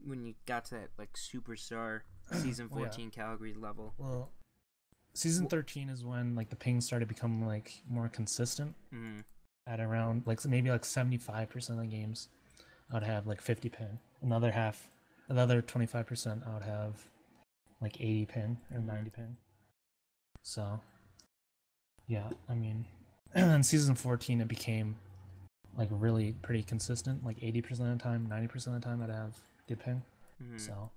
when you got to that, superstar season 14 Calgary level? Well, season 13 is when, the ping started becoming, more consistent. At around, maybe 75% of the games, I would have 50 ping. Another 25% I would have 80 ping or 90 ping. So, yeah, I mean, and then season 14 it became really pretty consistent. 80% of the time, 90% of the time I'd have good ping. So,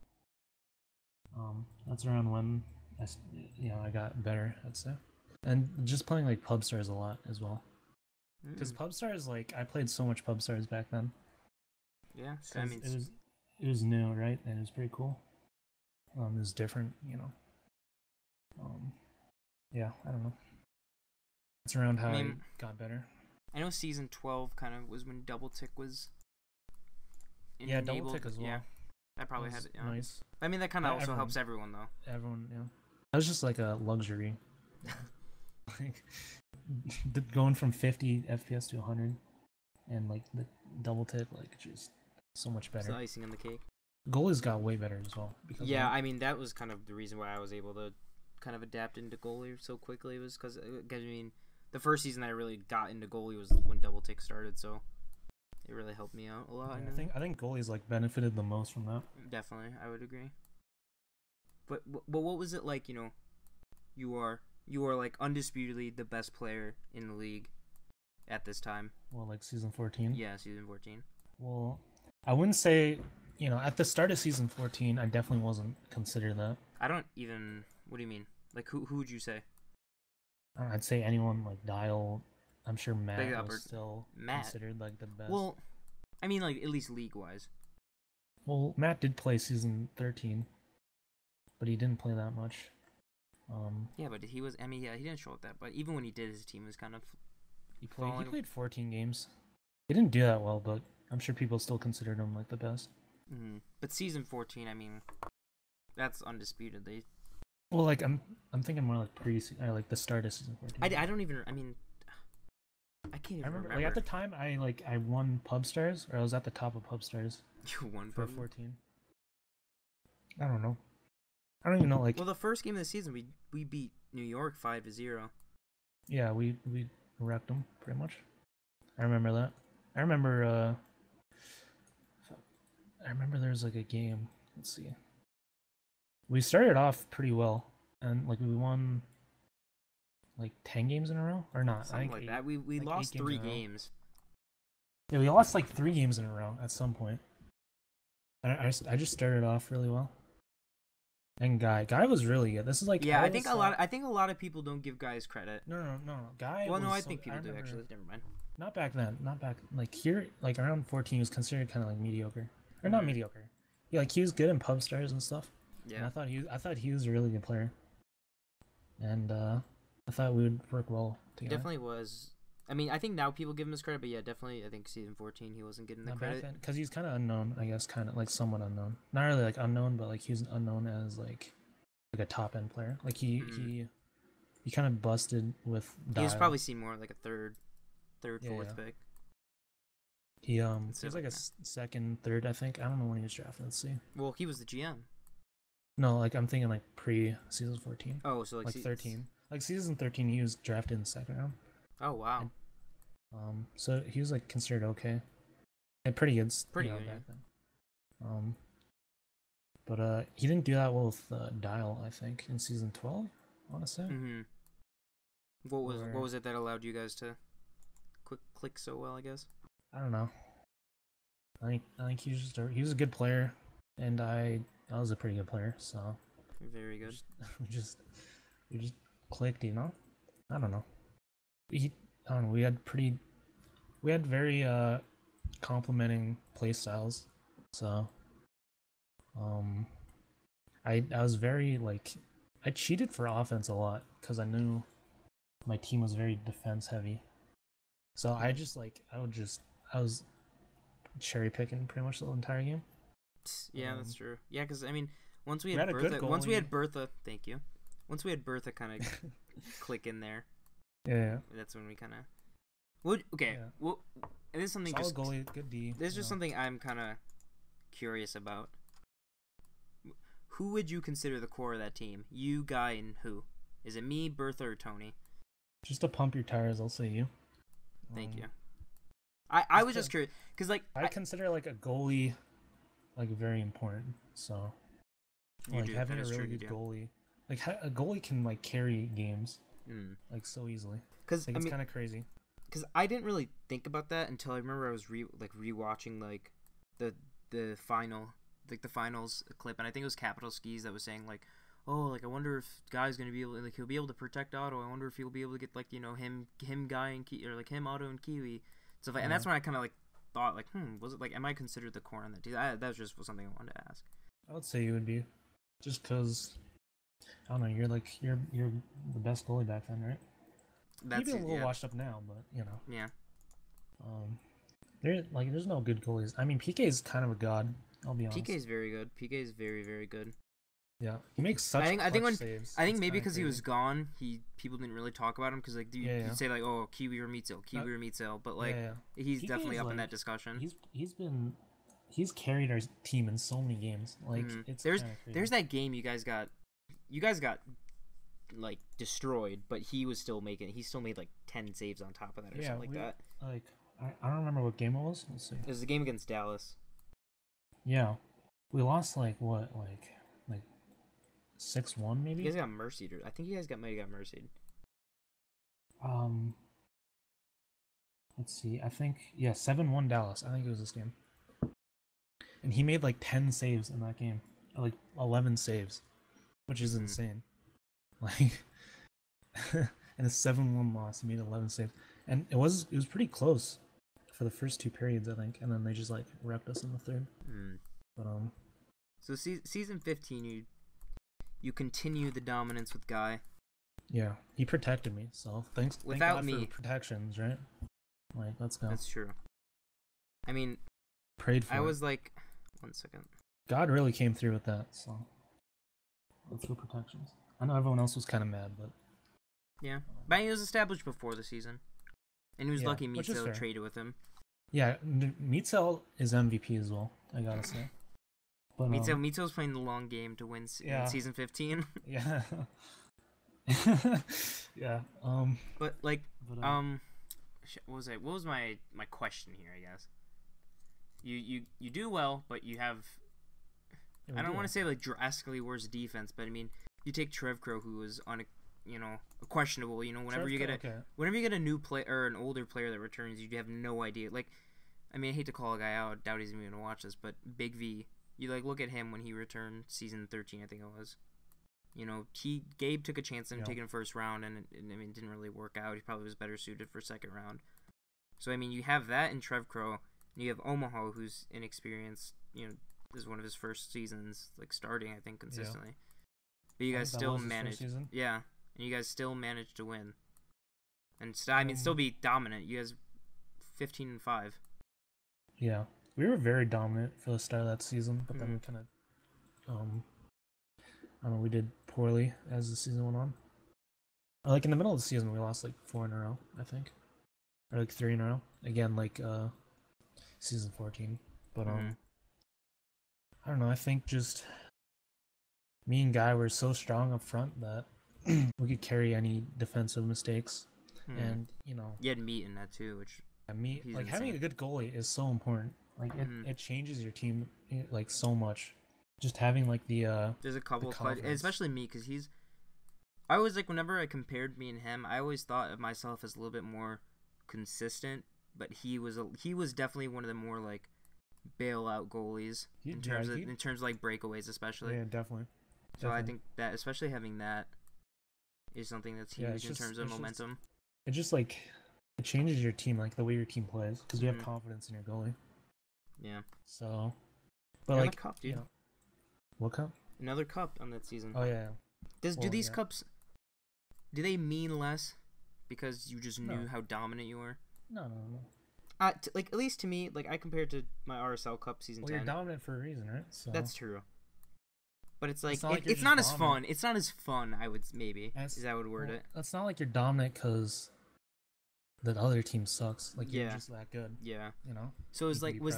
that's around when I got better, I'd say. And just playing Pubstars a lot as well. Because Pubstars, I played so much Pubstars back then. Yeah, so it was new, right? And it was pretty cool. It was different, yeah, I don't know. That's around how I got better. I know season 12 kind of was when double tick was enabled. Yeah, double tick as well. Yeah, that probably had it. Yeah. Nice. I mean, that kind of also helps everyone, though. Everyone, yeah. That was just a luxury. Going from 50 FPS to 100 and the double tick, just so much better. It's the icing on the cake. Goalies got way better as well. Yeah, I mean, that was kind of the reason why I was able to kind of adapt into goalie so quickly, was because I mean, the first season I really got into goalie was when double tick started, so it really helped me out a lot. Yeah, I think goalies benefited the most from that. Definitely, I would agree. But what was it like? You are undisputedly the best player in the league at this time. Well, season 14? Yeah, season 14. Well, I wouldn't say, at the start of season 14, I definitely wasn't considered that. I don't even, what do you mean? Who would you say? I'd say anyone Dial. I'm sure Matt was still considered the best. Well, I mean at least league-wise. Well, Matt did play season 13, but he didn't play that much. Yeah, but he didn't show up that. But even when he did, his team was kind of. He played 14 games. He didn't do that well, but I'm sure people still considered him the best. But season 14, I mean, that's undisputed. Well, I'm thinking more the start of season 14. I don't even. I mean, I can't even remember. At the time, I won Pubstars, or I was at the top of Pubstars. You won for 14. I don't know. I don't even know, Well, the first game of the season, we beat New York 5-0. Yeah, we wrecked them, pretty much. I remember that. I remember there was a game. Let's see. We started off pretty well. and like we won like 10 games in a row or not? Something like that. We like lost 8 3 in a row. games. Yeah, we lost like 3 games in a row at some point. I just started off really well. And Guy was really good. This is like Yeah, I think a lot of people don't give guys credit. No. Guy. Well, no, I so, think people do remember, actually. Never mind. Not back then. Not back like here. Like around 14, he was considered kind of like mediocre, or not mediocre. Yeah, like he was good in Pubstars and stuff. Yeah. And I thought he was a really good player. And I thought we would work well He together. definitely was. I mean, I think now people give him his credit, but yeah, definitely. I think season 14 he wasn't getting the credit. Because he's kind of unknown, I guess, kind of like somewhat unknown. Not really like unknown, but like he's unknown as like a top end player. Like he kind of busted with. He's probably seen more like a third, Yeah, fourth pick. He was like a second, third, I think. I don't know when he was drafted. Let's see. Well, he was the GM. No, like I'm thinking like pre-season 14. Oh, so like 13. Like season 13, he was drafted in the second round. Oh wow. And, so he was like considered okay, and pretty good. Pretty good, back then. But he didn't do that well with Dial, I think, in season 12. I want to say. Mm-hmm. What was it that allowed you guys to click so well? I guess. I don't know. I think he was a good player, and I was a pretty good player. So. Very good. We just clicked, you know. I don't know. I don't know. We had very complementing play styles. So I was very like I cheated for offense a lot because I knew my team was very defense heavy. So I was cherry picking pretty much the entire game. Yeah, that's true. Yeah, because I mean, once we had Bertha, thank you. Once we had Bertha kind of click in there. Yeah. That's when we kind of. Well, okay. Yeah. Well, it is something solid just goalie, good D. This is just something I'm kind of curious about. Who would you consider the core of that team? You, Guy, and who? Is it me, Bertha, or Tony? Just to pump your tires, I'll say you. Thank you. I was just curious because like I consider like a goalie like very important. So like having a really good goalie, like a goalie can like carry games like so easily. Because it's kind of crazy. Because I didn't really think about that until I remember I was rewatching like the finals clip, and I think it was Capital Skis that was saying like, oh, like I wonder if Guy's gonna be able, like he'll be able to protect Otto. I wonder if he'll be able to get like him Guy and Kiwi, or like him Otto and Kiwi. So and that's when I kind of like thought like, was it like, am I considered the core on that team? That was just something I wanted to ask. I would say you would be, just because I don't know, you're the best goalie back then, right? Maybe a little washed up now, but you know. Yeah. There's no good goalies. I mean, PK is kind of a god. I'll be honest. PK is very good. PK is very, very good. Yeah, he makes such. I think maybe because he was gone, people didn't really talk about him because like you'd say like, oh, Kiwi or Meatzel, or Meatzel, but like he's PK definitely up in that discussion. He's carried our team in so many games. Like there's that game you guys got like destroyed, but he still made like 10 saves on top of that or something like that. Like I don't remember what game it was. Let's see. It was the game against Dallas. Yeah, we lost like 6-1 maybe. You guys got mercied, I think you guys might have got mercied. Let's see. I think 7-1 Dallas. I think it was this game. And he made like 10 saves in that game, like 11 saves, which is insane. Like, and a 7-1 loss, he made 11 saves, and it was pretty close for the first 2 periods, I think, and then they just like wrecked us in the third. But so season 15, you continue the dominance with Guy. Yeah, he protected me, so thank God for protections, right? Like, let's go. That's true. I mean, prayed for. I was like, 1 second. God really came through with that, so let's go protections. I know everyone else was kind of mad, but yeah, but he was established before the season, and he was lucky Meatzel traded with him. Yeah, Meatzel is MVP as well, I gotta say. But Meatzel's playing the long game to win season 15. Yeah. Yeah. But like, what was my question here? I guess you do well, but you have. I don't want to say like drastically worse defense, but I mean, you take Trev Crow, who was on a questionable. Whenever you get okay. whenever you get a new player or an older player that returns, you have no idea. Like, I mean, I hate to call a guy out. I doubt he's even gonna watch this, but Big V, you look at him when he returned season 13, I think it was. Gabe took a chance on taking a first round, and it didn't really work out. He probably was better suited for second round. So I mean, you have that in Trev Crow, and you have Omaha, who's inexperienced. This is one of his first seasons, starting, I think, consistently. Yeah. But you guys still managed, and you guys still managed to win, and still be dominant. You guys, 15 and 5. Yeah, we were very dominant for the start of that season, but then we kind of, I don't know, we did poorly as the season went on. In the middle of the season, we lost 4 in a row, I think, or 3 in a row. Again, season 14. But I don't know. I think just me and Guy were so strong up front that we could carry any defensive mistakes, and you had meat in that too, which having a good goalie is so important. It changes your team so much. Just having there's a couple of especially me, because I always whenever I compared me and him, I always thought of myself as a little bit more consistent, but he was definitely one of the more bailout goalies in terms of breakaways, especially. Yeah, definitely. So I think that especially having that is something that's huge in terms of momentum. It changes your team, the way your team plays, because you have confidence in your goalie. Yeah. So, but another cup, dude. What cup? Another cup on that season. Oh yeah. Do these cups? Do they mean less because you just knew how dominant you were? No. At least to me, I compared to my RSL Cup season 10. You're dominant for a reason, right? So. That's true. But it's it's not as fun. It's not as fun. I would I would word it. It's not like you're dominant because the other team sucks. You're just that good. Yeah. So it's was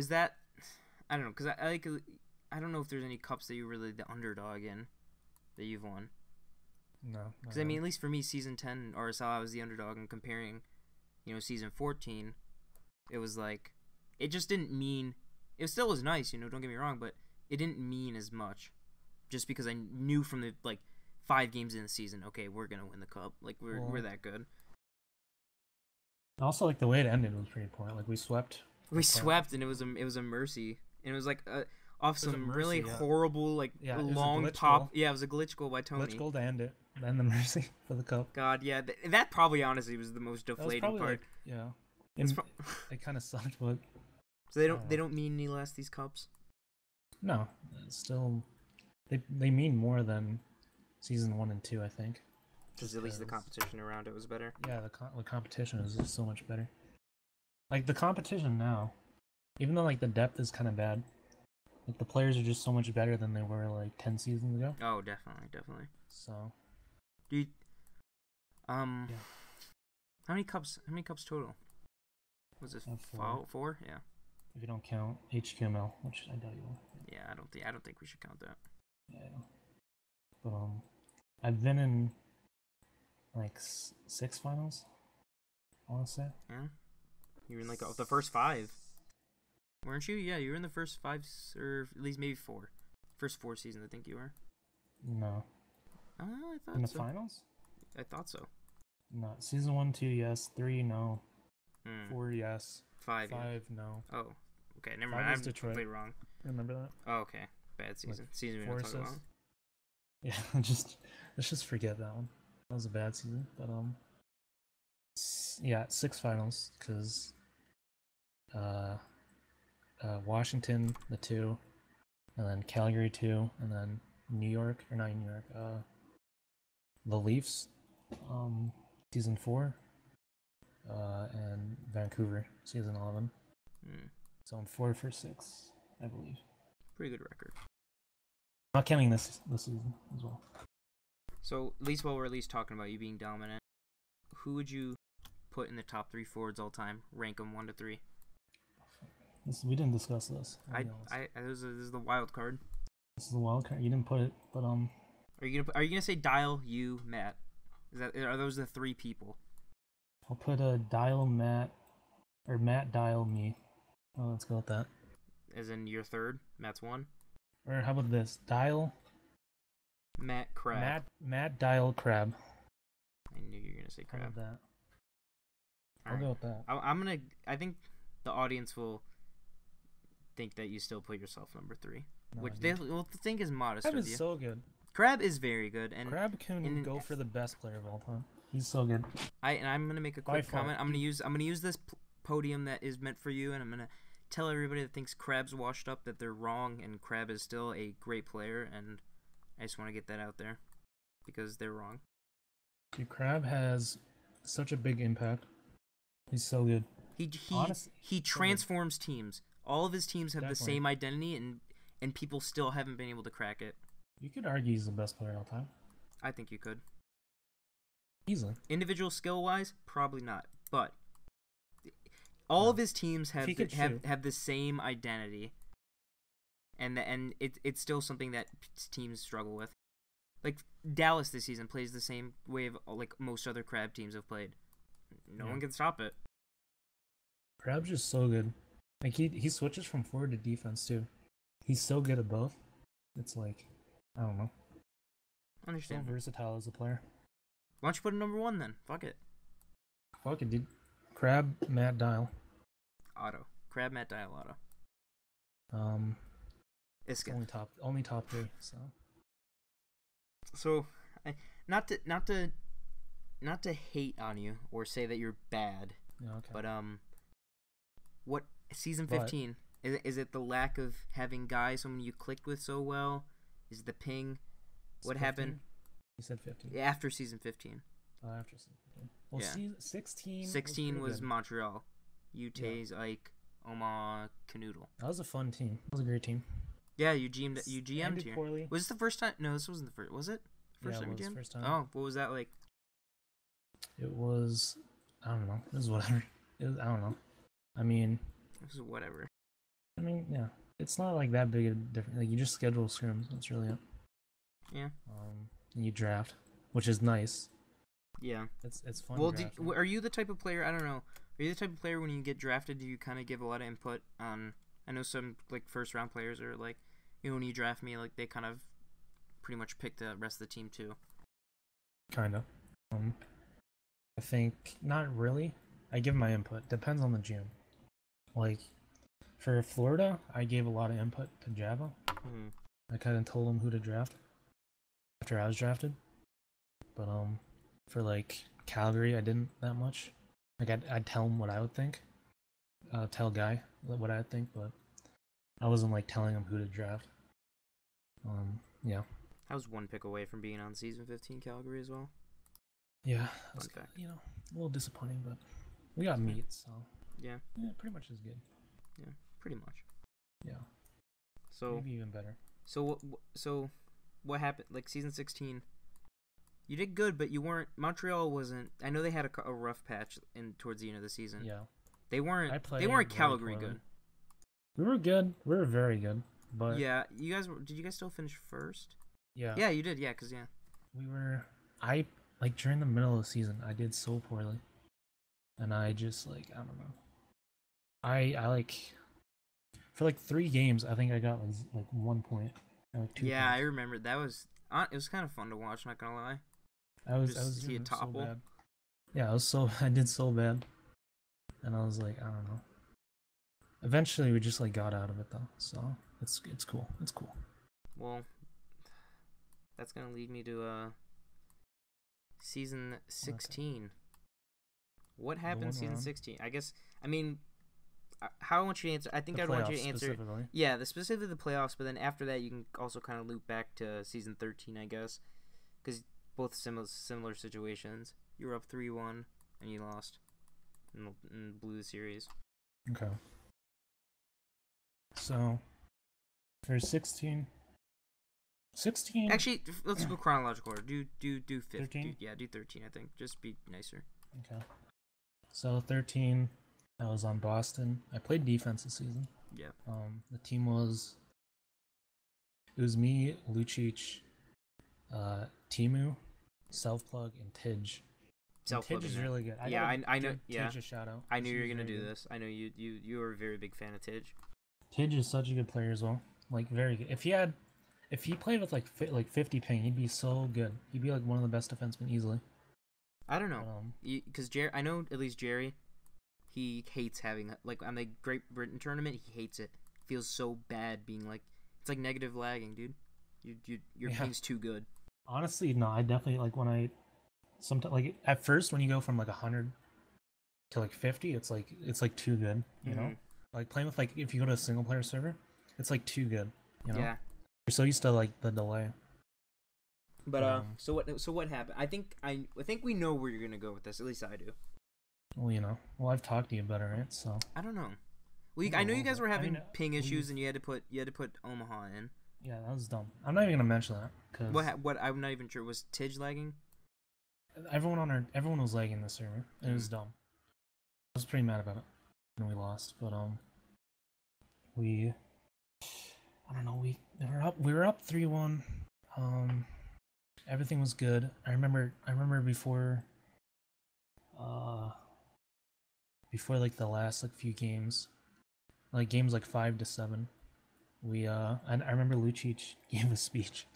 that I don't know, because I don't know if there's any cups that you're really the underdog in that you've won. No. Because at least for me, season 10 RSL, I was the underdog, and comparing, season 14, it was it just didn't mean. It still was nice, don't get me wrong, but it didn't mean as much, just because I knew from the 5 games in the season, okay, we're gonna win the cup. We're that good. Also, the way it ended was pretty poor. We swept. We swept, and it was a mercy, and it was off some really horrible long pop. Goal. Yeah, it was a glitch goal by Tony. Glitch goal to end it, then the mercy for the cup. God, yeah, that probably honestly was the most deflating part. It kind of sucked, but so they don't mean any less, these cups. No, still, they mean more than season 1 and 2, I think. Because at least the competition around it was better. Yeah, the competition is just so much better. The competition now, even though the depth is kind of bad, the players are just so much better than they were 10 seasons ago. Oh, definitely. So, dude, how many cups total? Was this 4? Yeah. If you don't count HQML, which I doubt you will. Yeah, I don't think we should count that. Yeah. But I've been in 6 finals, I want to say. Yeah. You were in the first 5. Weren't you? Yeah, you were in the first 5, or at least maybe 4. First 4 seasons, I think you were. No. I thought in the so. finals? I thought so. No. Season 1, 2, yes. 3, no. 4, yes. 5, no. Oh, okay. Never mind. I'm completely wrong. Remember that? Oh, okay. Bad season. Season we don't talk about. Yeah, let's just forget that one. That was a bad season, but yeah, 6 finals, because Washington, the 2, and then Calgary 2, and then New York, or not New York, the Leafs, season 4, and Vancouver, season 11. So I'm 4 for 6, I believe. Pretty good record. Not counting this season as well. So, at least while we're talking about you being dominant, who would you put in the top 3 forwards all time? Rank them 1 to 3. We didn't discuss this. This is the wild card. This is the wild card. You didn't put it, but Are you gonna say Dial, you, Matt? Are those the 3 people? I'll put a Dial, Matt, or Matt, Dial, me. Oh, let's go with that. As in your 3rd, Matt's 1. Or how about this? Dial, Matt Crab. Matt Dial Crab. I knew you were gonna say How Crab. about that? All I'll right. go with that. I'm gonna. I think the audience will think that you still put yourself number 3, No, which dude. they will think is modest Crab of is you. so good. Crab is very good, and Crab can go for the best player of all time. He's so good. I'm gonna make a By quick far. comment. I'm gonna use this podium that is meant for you, and I'm gonna tell everybody that thinks Crab's washed up that they're wrong, and Crab is still a great player, and I just want to get that out there because they're wrong. Dude, Crab has such a big impact. He's so good. He transforms teams. All of his teams have the Definitely. same identity, and people still haven't been able to crack it. You could argue he's the best player of all time. I think you could. Easily. Individual skill wise, probably not, but all of his teams have the same identity, and it's still something that teams struggle with. Like Dallas this season plays the same way of like most other Crab teams have played. No one can stop it. Crab's just so good. Like he switches from forward to defense too. He's so good at both. It's like, I don't know. Understand. So versatile as a player. Why don't you put him number 1 then? Fuck it. Fuck it, dude. Crab, Matt Dial. Otto. Crab, Matt Dial, Otto. It's Iska. only top 3. So, not to hate on you or say that you're bad, Yeah, okay. but what season 15 is it? The lack of having guys someone you clicked with so well? Is it the ping? It's What 15? happened? You said 15. After season 15. After season 15. Well, Yeah. season 16. 16 was good. Montreal. Utes, Ike, Oma, Canoodle. That was a fun team. That was a great team. Yeah, you GM'd Ended here. poorly. Was this the first time? No, this wasn't the first. Was it? First Yeah, time it you was GM'd? first time. Oh, what was that like? It was, I don't know. It was whatever. I don't know. I mean, It was whatever. yeah. It's not like that big a difference. Like, you just schedule scrims. That's really it. Yeah. And you draft, which is nice. Yeah. It's fun. Well, drafting. are you the type of player? I don't know. Are you the type of player when you get drafted, do you kind of give a lot of input on? I know some like first round players are like, when you draft me, like they kind of pretty much pick the rest of the team too. Kind of. I think not really. I give my input. Depends on the gym. Like for Florida, I gave a lot of input to Java. Mm-hmm. I kind of told him who to draft after I was drafted. But for like Calgary, I didn't that much. Like I'd tell him what I would think. Tell Guy what I would think, but I wasn't like telling him who to draft. Yeah. I was one pick away from being on season 15 Calgary as well. Yeah. Fun fact. You know, a little disappointing, but we got meat, so Yeah. yeah, pretty much is good. Yeah, pretty much. Yeah. So Maybe even better. So what happened? Like season 16, you did good, but you weren't. Montreal wasn't. I know they had a rough patch towards the end of the season. Yeah. They weren't. I played They weren't very Calgary poorly. good. We were good. We were very good. But Yeah, you guys were. Did you guys still finish first? yeah. Yeah, you did. Yeah, We were. I like during the middle of the season, I did so poorly, and I just like I don't know. I like for like 3 games, I think I got like 1 point. Or, like 2 Yeah, I points. remember that was. It was kind of fun to watch. Not gonna lie. I was see doing it so topple. bad. Yeah, I did so bad, and I was like I don't know. Eventually, we just like got out of it though, so it's cool. It's cool. Well, that's gonna lead me to season 16. What happened in one season we're on. 16? I guess. I mean, how I want you to answer. I think The I'd want you to playoffs answer. specifically. Yeah, specifically the playoffs, but then after that, you can also kind of loop back to season 13, I guess, because both similar situations. You were up 3-1 and you lost and blew the series. Okay. So, for 16... Actually, let's go chronological order. Do 15. 13? Do 13. I think just be nicer. Okay. So 13, I was on Boston. I played defense this season. Yeah. The team was me, Lucic, Timu, Self-Plug, and Tidge. And Tidge is really good. Yeah, I know. Give Yeah, Tidge a shout out. I knew you were gonna Very do good. this. I know you were a very big fan of Tidge. Tidge is such a good player as well. Like very good. If he had if he played with like 50 ping, he'd be so good. He'd be like one of the best defensemen easily. I don't know, because I know at least Jerry, he hates having like on the Great Britain tournament. He hates it. Feels so bad being like it's like negative lagging, dude. Your ping's too good. Honestly, no. I definitely like when I sometimes like at first when you go from like 100 to like 50, it's like too good. You know, like playing with like if you go to a single player server, it's like too good. You know? Yeah. You're so used to like the delay. But so what happened? I think we know where you're gonna go with this. At least I do. Well, you know. Well, I've talked to you about it, right? So I don't know. Well, I know you guys were having ping issues, and you had to put Omaha in. Yeah, that was dumb. I'm not even gonna mention that because what I'm not even sure was Tidge lagging. Everyone was lagging the server. It was dumb. I was pretty mad about it when we lost, but I don't know. We were up 3-1. Everything was good. I remember before like the last like few games, like games like 5-7, we I remember Lucic gave a speech.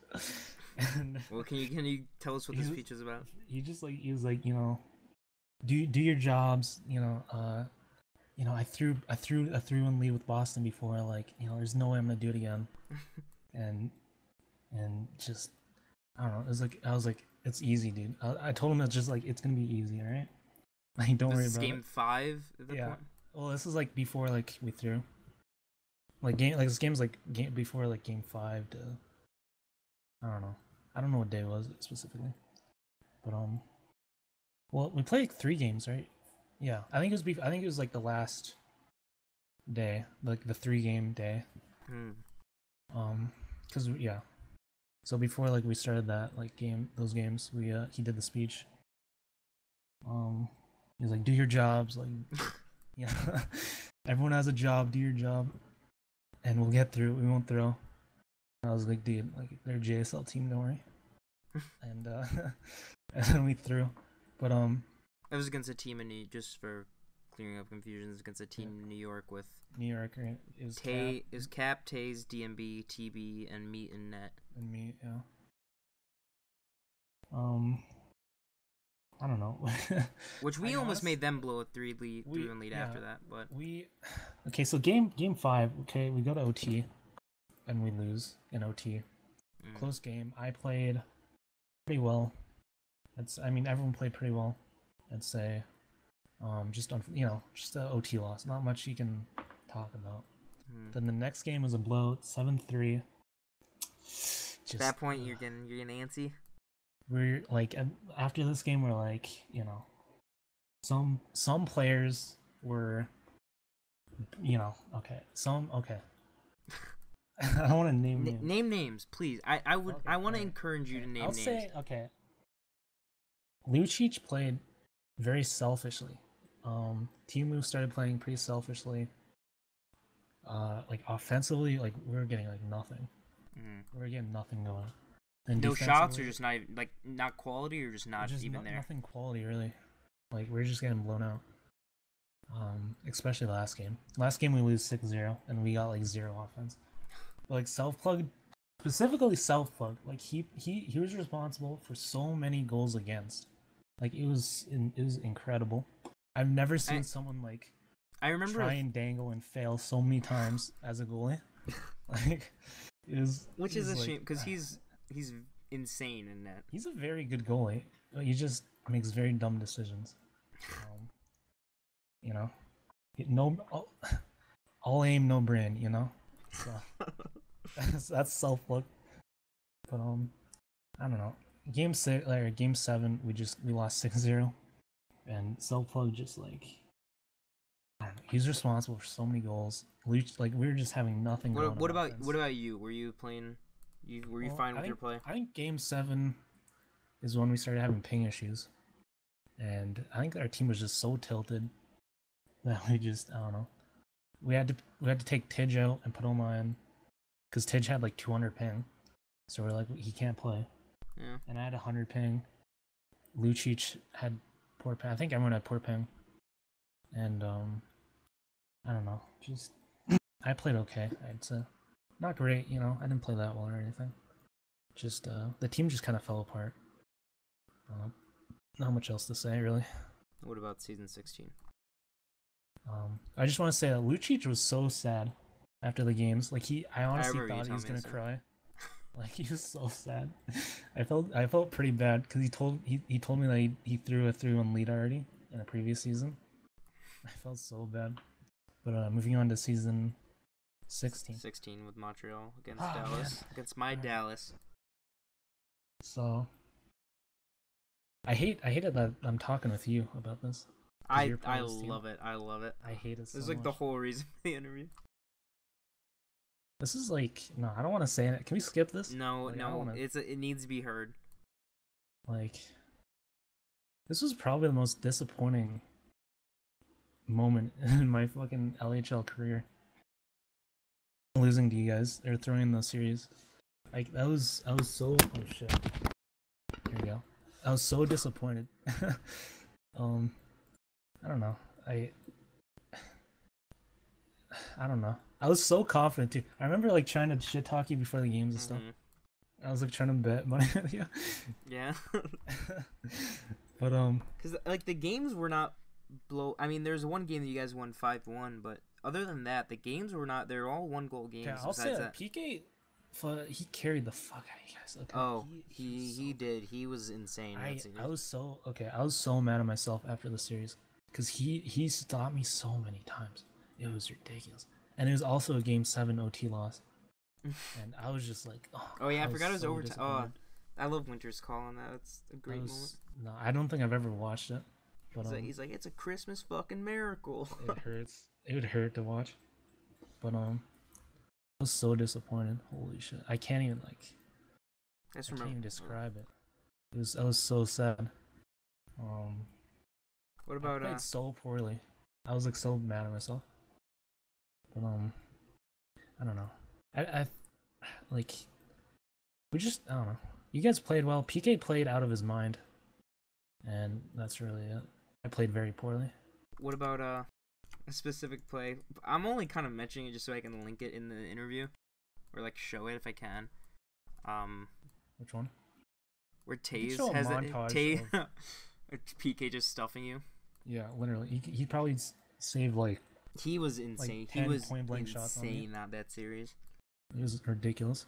And well, can you tell us what the speech is about? He was like, you know, do your jobs, you know, I threw in lead with Boston before, like, you know, there's no way I'm gonna do it again. and just I don't know, I was like, it's easy, dude. I told him it's just like it's gonna be easy, alright? Like, don't worry about it. This is game 5 at that point? Well, this is like before like we threw. This game's like before like game 5 to I don't know what day it was specifically. But well, we played 3 games, right? Yeah, I think it was like the last day, like the 3-game day. Cuz yeah. So before like we started that like those games, we he did the speech. He was like, do your jobs, like yeah. Everyone has a job, do your job. And we'll get through. We won't throw. I was like, dude, like they're a JSL team, don't worry. And and then we threw. But it was against a team in just for clearing up confusions, against a team in New York with New York, right? It was Cap, Taze, DMB, TB, and Meat and Net. And Meat, yeah. I don't know. Which we almost made them blow a 3-1 lead after that, but okay. So game 5. Okay, we go to OT, and we lose in OT. Close game. I played pretty well. Everyone played pretty well. I'd say, just an OT loss. Not much you can talk about. Then the next game was a blowout, 7-3. At that point, you're getting antsy. We're like, after this game, we're like, you know, some players were, you know, okay. I don't want to name names. Name names, please. I want to encourage you to name names. I'll say, okay. Lucic played very selfishly. Timu started playing pretty selfishly. Like offensively, like we were getting like nothing. We were getting nothing going. And no shots, or just not even, like not quality, or just not even there. Nothing quality really. Like we're just getting blown out. Especially last game. Last game we lose 6-0, and we got like 0 offense. But, like self-plug, specifically self-plug. Like he was responsible for so many goals against. Like it was incredible. I've never seen someone like I remember try and dangle and fail so many times as a goalie. Like which is a shame because he's insane in that. He's a very good goalie. He just makes very dumb decisions. You know, all aim, no brain. You know, so that's self-look. But I don't know. Game 7, we lost 6-0, and self-plug just like I don't know. He's responsible for so many goals. We were just having nothing. What about you? Were you playing? Were you fine with your play? I think Game 7 is when we started having ping issues, and I think our team was just so tilted that I don't know. We had to take Tidge out and put him on because Tidge had like 200 ping, so we're like he can't play. Yeah. And I had 100 ping. Lucic had poor ping. I think everyone had poor ping. And I don't know. Just I played okay, I'd say. not great. You know, I didn't play that well or anything. Just the team just kind of fell apart. Not much else to say really. What about season 16? I just want to say that Lucic was so sad after the games. Like I honestly thought he was gonna cry. Like he was so sad. I felt pretty bad because he told me that he threw a 3-1 lead already in a previous season. I felt so bad. But moving on to season 16. 16 with Montreal against Dallas. Man. Against my Dallas. So I hated that I'm talking with you about this. I love it. I love it. I hate it so This is like much. the whole reason for the interview. This is like no, I don't want to say it. Can we skip this? No, like, no, it needs to be heard. Like this was probably the most disappointing moment in my fucking LHL career. Losing to you guys or throwing the series. Like I was so oh shit. Here we go. I was so disappointed. I don't know. I don't know. I was so confident too. I remember like trying to shit talk you before the games and stuff. I was like trying to bet money with you. Yeah. But because like the games were not I mean, there's one game that you guys won 5-1, but other than that, the games were not. They're all 1-goal games. Yeah, I'll say that PK, he carried the fuck out of you guys. Okay. Oh, he did. He was insane. I was so mad at myself after the series because he stopped me so many times. It was ridiculous, and it was also a Game 7 OT loss, and I was just like, oh yeah, I forgot it was overtime. Oh, I love Winter's call on that. It's a great moment. No, I don't think I've ever watched it. But he's like, it's a Christmas fucking miracle. It hurts. It would hurt to watch. But I was so disappointed. Holy shit! I can't even I can't even describe it. I was so sad. What about I played so poorly. I was like so mad at myself. But I don't know. I like we just I don't know. You guys played well. PK played out of his mind, and that's really it. I played very poorly. What about a specific play? I'm only kind of mentioning it just so I can link it in the interview, or like show it if I can. Which one? Where Taze has it. PK just stuffing you. Yeah, literally. He probably saved like. He was insane. Like he was point-blank shots on me. that series. It was ridiculous.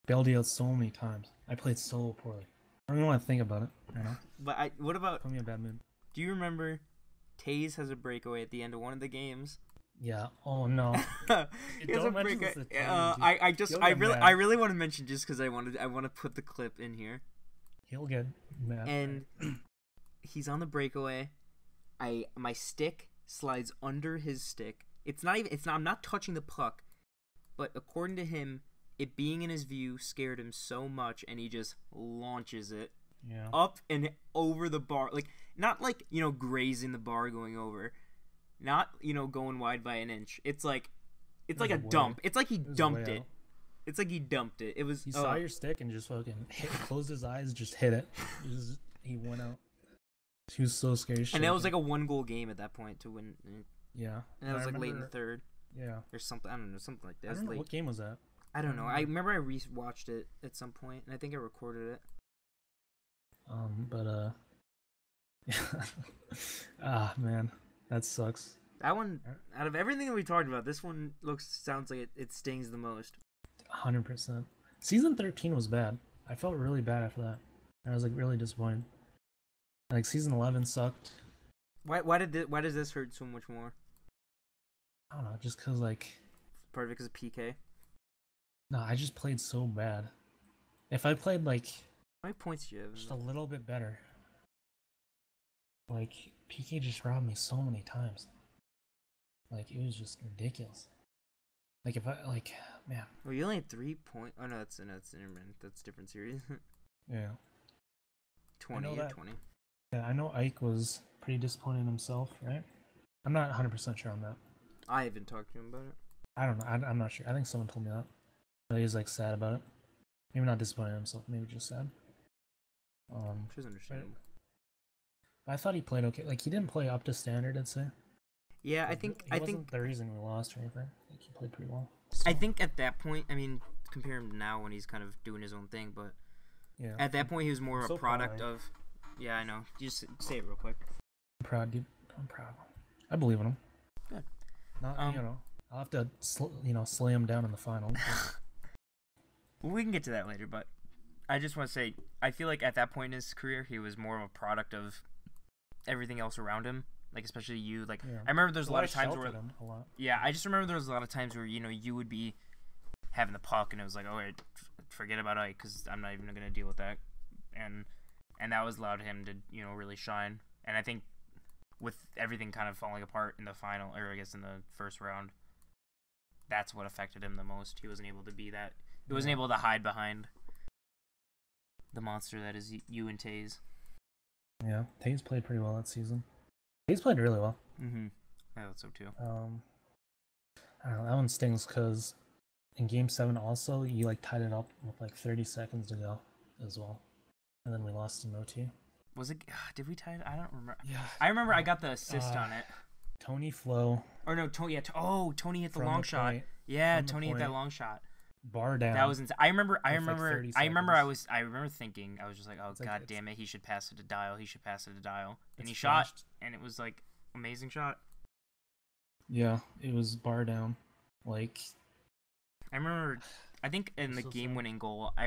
Bailed out so many times. I played so poorly. I don't even want to think about it. You know? But what about? Put me in a bad mood. Do you remember? Taze has a breakaway at the end of one of the games. Yeah. Oh no. Don't mention this. I really want to mention just because I want to put the clip in here. He'll get mad. And he's on the breakaway. My stick slides under his stick. I'm not touching the puck, but according to him, it being in his view scared him so much, and he just launches it up and over the bar, like not like grazing the bar going over, not going wide by an inch. It's like a dump. It's like he dumped it. It's like he dumped it. It was. He saw your stick and just fucking closed his eyes, just hit it. He went out. He was so scared. And that was like a 1-goal game at that point to win. Yeah. And that was like late in the third. Yeah. Or something. I don't know. Something like that. I don't know. What game was that? I don't know. I remember I re-watched it at some point, and I think I recorded it. Man, that sucks. That one, out of everything that we talked about, this one sounds like it stings the most. 100%. Season 13 was bad. I felt really bad after that. I was like really disappointed. Like season 11 sucked. Why does this hurt so much more? I don't know, just cause like. Part of it because of PK. No, I just played so bad. If I played like. How many points do you have? Just a little bit better. Like PK just robbed me so many times. Like it was just ridiculous. Like if I man. Well, you only had 3 points. Oh no, that's Interman. That's a different series. Yeah. 20 or 20. Yeah, I know Ike was pretty disappointed in himself, right? I'm not 100% sure on that. I haven't talked to him about it. I don't know. I'm not sure. I think someone told me that. But he was like sad about it. Maybe not disappointed in himself. Maybe just sad. Which is understandable. But I thought he played okay. Like he didn't play up to standard, I'd say. Yeah, like, I think the reason we lost or anything. Like he played pretty well. So, I think at that point, I mean, compare him to now when he's kind of doing his own thing, but yeah. at that point he was more I'm a so product proud. of. Yeah, I know. Just say it real quick. I'm proud, dude. I'm proud. I believe in him. Good. Not, I'll have to, slay him down in the final. Well, we can get to that later, but I just want to say, I feel like at that point in his career, he was more of a product of everything else around him. Like, especially you. Like, Yeah. I remember there's a lot of times sheltered where... him a lot. Yeah, I just remember there was a lot of times where, you would be having the puck, and it was like, oh, wait, forget about Ike, because I'm not even going to deal with that. And that was allowed him to, really shine. And I think with everything kind of falling apart in the final, or I guess in the first round, that's what affected him the most. He wasn't able to be that. He wasn't able to hide behind the monster that is you and Taze. Yeah, Taze played pretty well that season. Taze played really well. Mm-hmm. I thought so too. I don't know, that one stings because in Game 7 also, you tied it up with 30 seconds to go as well. And then we lost in OT. Was it? Did we tie it? I don't remember. Yeah. I remember I got the assist on it. Tony Flo. Or no, Tony. Yeah, Tony hit the long shot. Point, yeah, Tony hit that long shot. Bar down. That was insane. I remember thinking, I was just like, oh, god damn it, he should pass it to Dial. And he shot, and it was amazing shot. Yeah, it was bar down. I remember, I think in the game-winning goal, I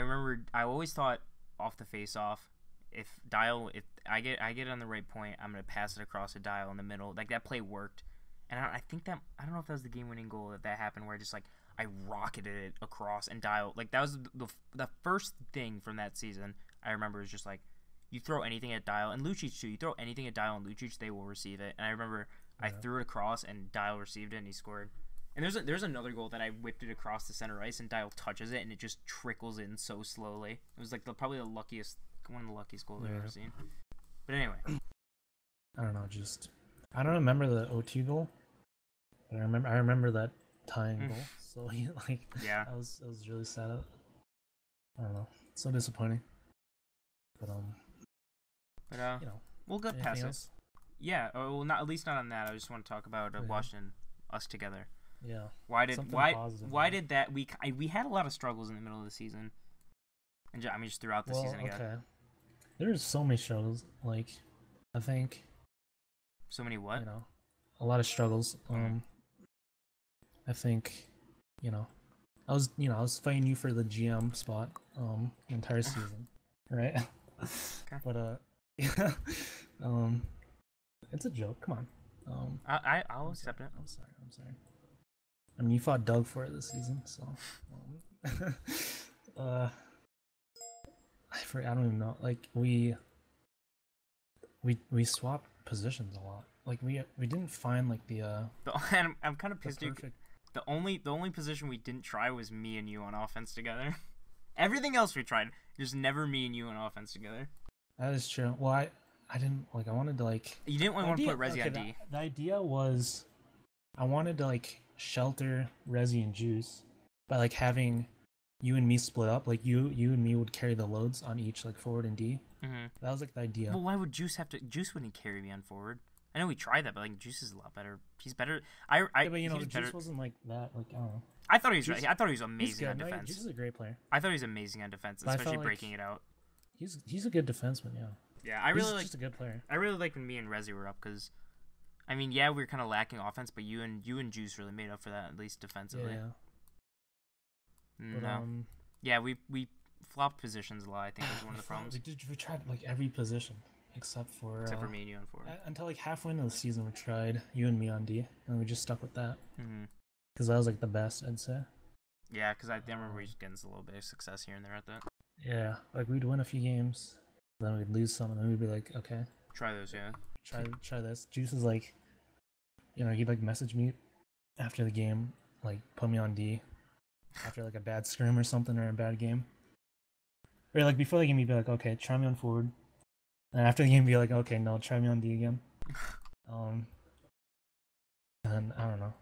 always thought off the face-off, if I get on the right point, I'm gonna pass it across a Dial in the middle. That play worked, and I don't know if that was the game-winning goal that happened where I rocketed it across and Dial. That was the first thing from that season I remember is just you throw anything at Dial, and Lucic too. You throw anything at Dial and Lucic, they will receive it. And I remember I threw it across and Dial received it and he scored. And there's another goal that I whipped it across the center ice and Dial touches it and it just trickles in so slowly. It was probably one of the luckiest goals I've ever seen. But anyway, I don't know. I don't remember the OT goal, but I remember that tying goal. So yeah, I was really sad. I don't know. So disappointing. But we'll get past it. Yeah, well, not at least not on that. I just want to talk about Washington, us together. Yeah. Why did that we had a lot of struggles in the middle of the season, and just throughout the season again. Okay. There's so many struggles. I think. So many what? A lot of struggles. I think, I was fighting you for the GM spot, the entire season, right? Okay. But yeah, it's a joke. Come on. I'll accept it. I'm sorry. I mean, you fought Doug for it this season, so. I don't even know. We swapped positions a lot. We didn't find the. I'm kind of pissed. The only position we didn't try was me and you on offense together. Everything else we tried, just never me and you on offense together. That is true. Well, I didn't I wanted to You didn't want to put Resi on D. The idea was, I wanted to shelter Resi and Juice by having you and me split up. You and me would carry the loads on each forward and D. Mm-hmm. That was the idea. Well, why would Juice have to? Juice wouldn't carry me on forward. I know we tried that, but Juice is a lot better. He's better. But Juice better. Wasn't that. I don't know. I thought he was amazing on defense. Right? Juice is a great player. I thought he was amazing on defense, especially breaking it out. He's a good defenseman. Yeah. Yeah, he's just a good player. I really liked when me and Rezi were up because, we were kind of lacking offense, but you and Juice really made up for that, at least defensively. Yeah. Yeah, we flopped positions a lot. I think was one of the problems. We tried every position except for me and you on forward. Until halfway into the season, we tried you and me on D, and we just stuck with that. Mm-hmm. Because that was the best, I'd say. Yeah, because I remember we just getting a little bit of success here and there at that. Yeah, we'd win a few games, then we'd lose some, and then we'd be okay. Try those, yeah. Try this. Juice is he'd message me after the game, put me on D after a bad scrim or something or a bad game. Or before the game, he'd be okay, try me on forward. And after the game, be okay, no, try me on D again. And I don't know.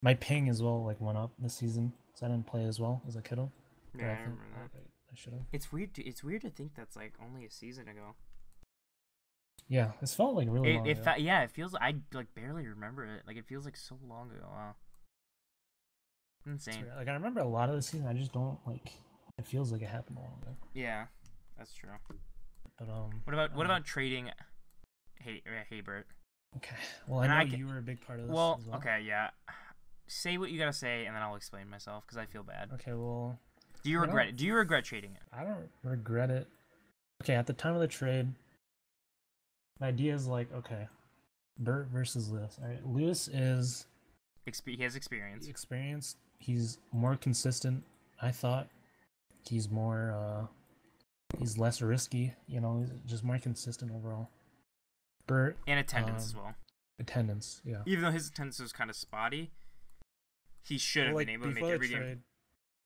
My ping as well went up this season, so I didn't play as well as I could have. Yeah, I remember that. I should have. It's weird to think that's only a season ago. Yeah, it's felt really long ago. Yeah, it feels I barely remember it. It feels so long ago. Wow. Insane. Like I remember a lot of the season. I just don't like. It feels like it happened a long ago. Yeah, that's true. But What about trading? Hey, Bert. Okay. Well, I know you were a big part of this. Well, as well. okay, yeah. Say what you gotta say, and then I'll explain myself because I feel bad. Okay. Well. Do you regret it? Do you regret trading it? I don't regret it. Okay, at the time of the trade, the idea is like, okay, Bert versus Lewis. All right, Lewis is He has experience. Experienced. He's more consistent. I thought he's more. He's less risky. You know, he's just more consistent overall. Bert And attendance as well. Attendance, yeah. Even though his attendance was kind of spotty, he should have been able to make every game.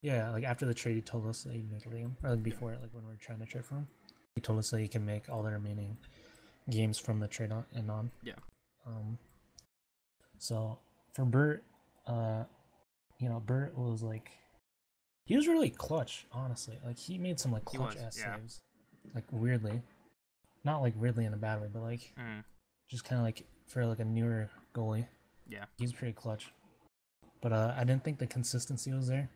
Yeah, like after the trade, he told us that he'd make every game. Or like before it, like when we were trying to trade for him, he told us that he can make all the remaining games from the trade on. Yeah. So for Bert, Bert was like, he was really clutch, honestly. Like he made some like clutch ass saves, like weirdly, not like weirdly in a bad way, but like just kind of like for like a newer goalie. Yeah. He's pretty clutch, but I didn't think the consistency was there.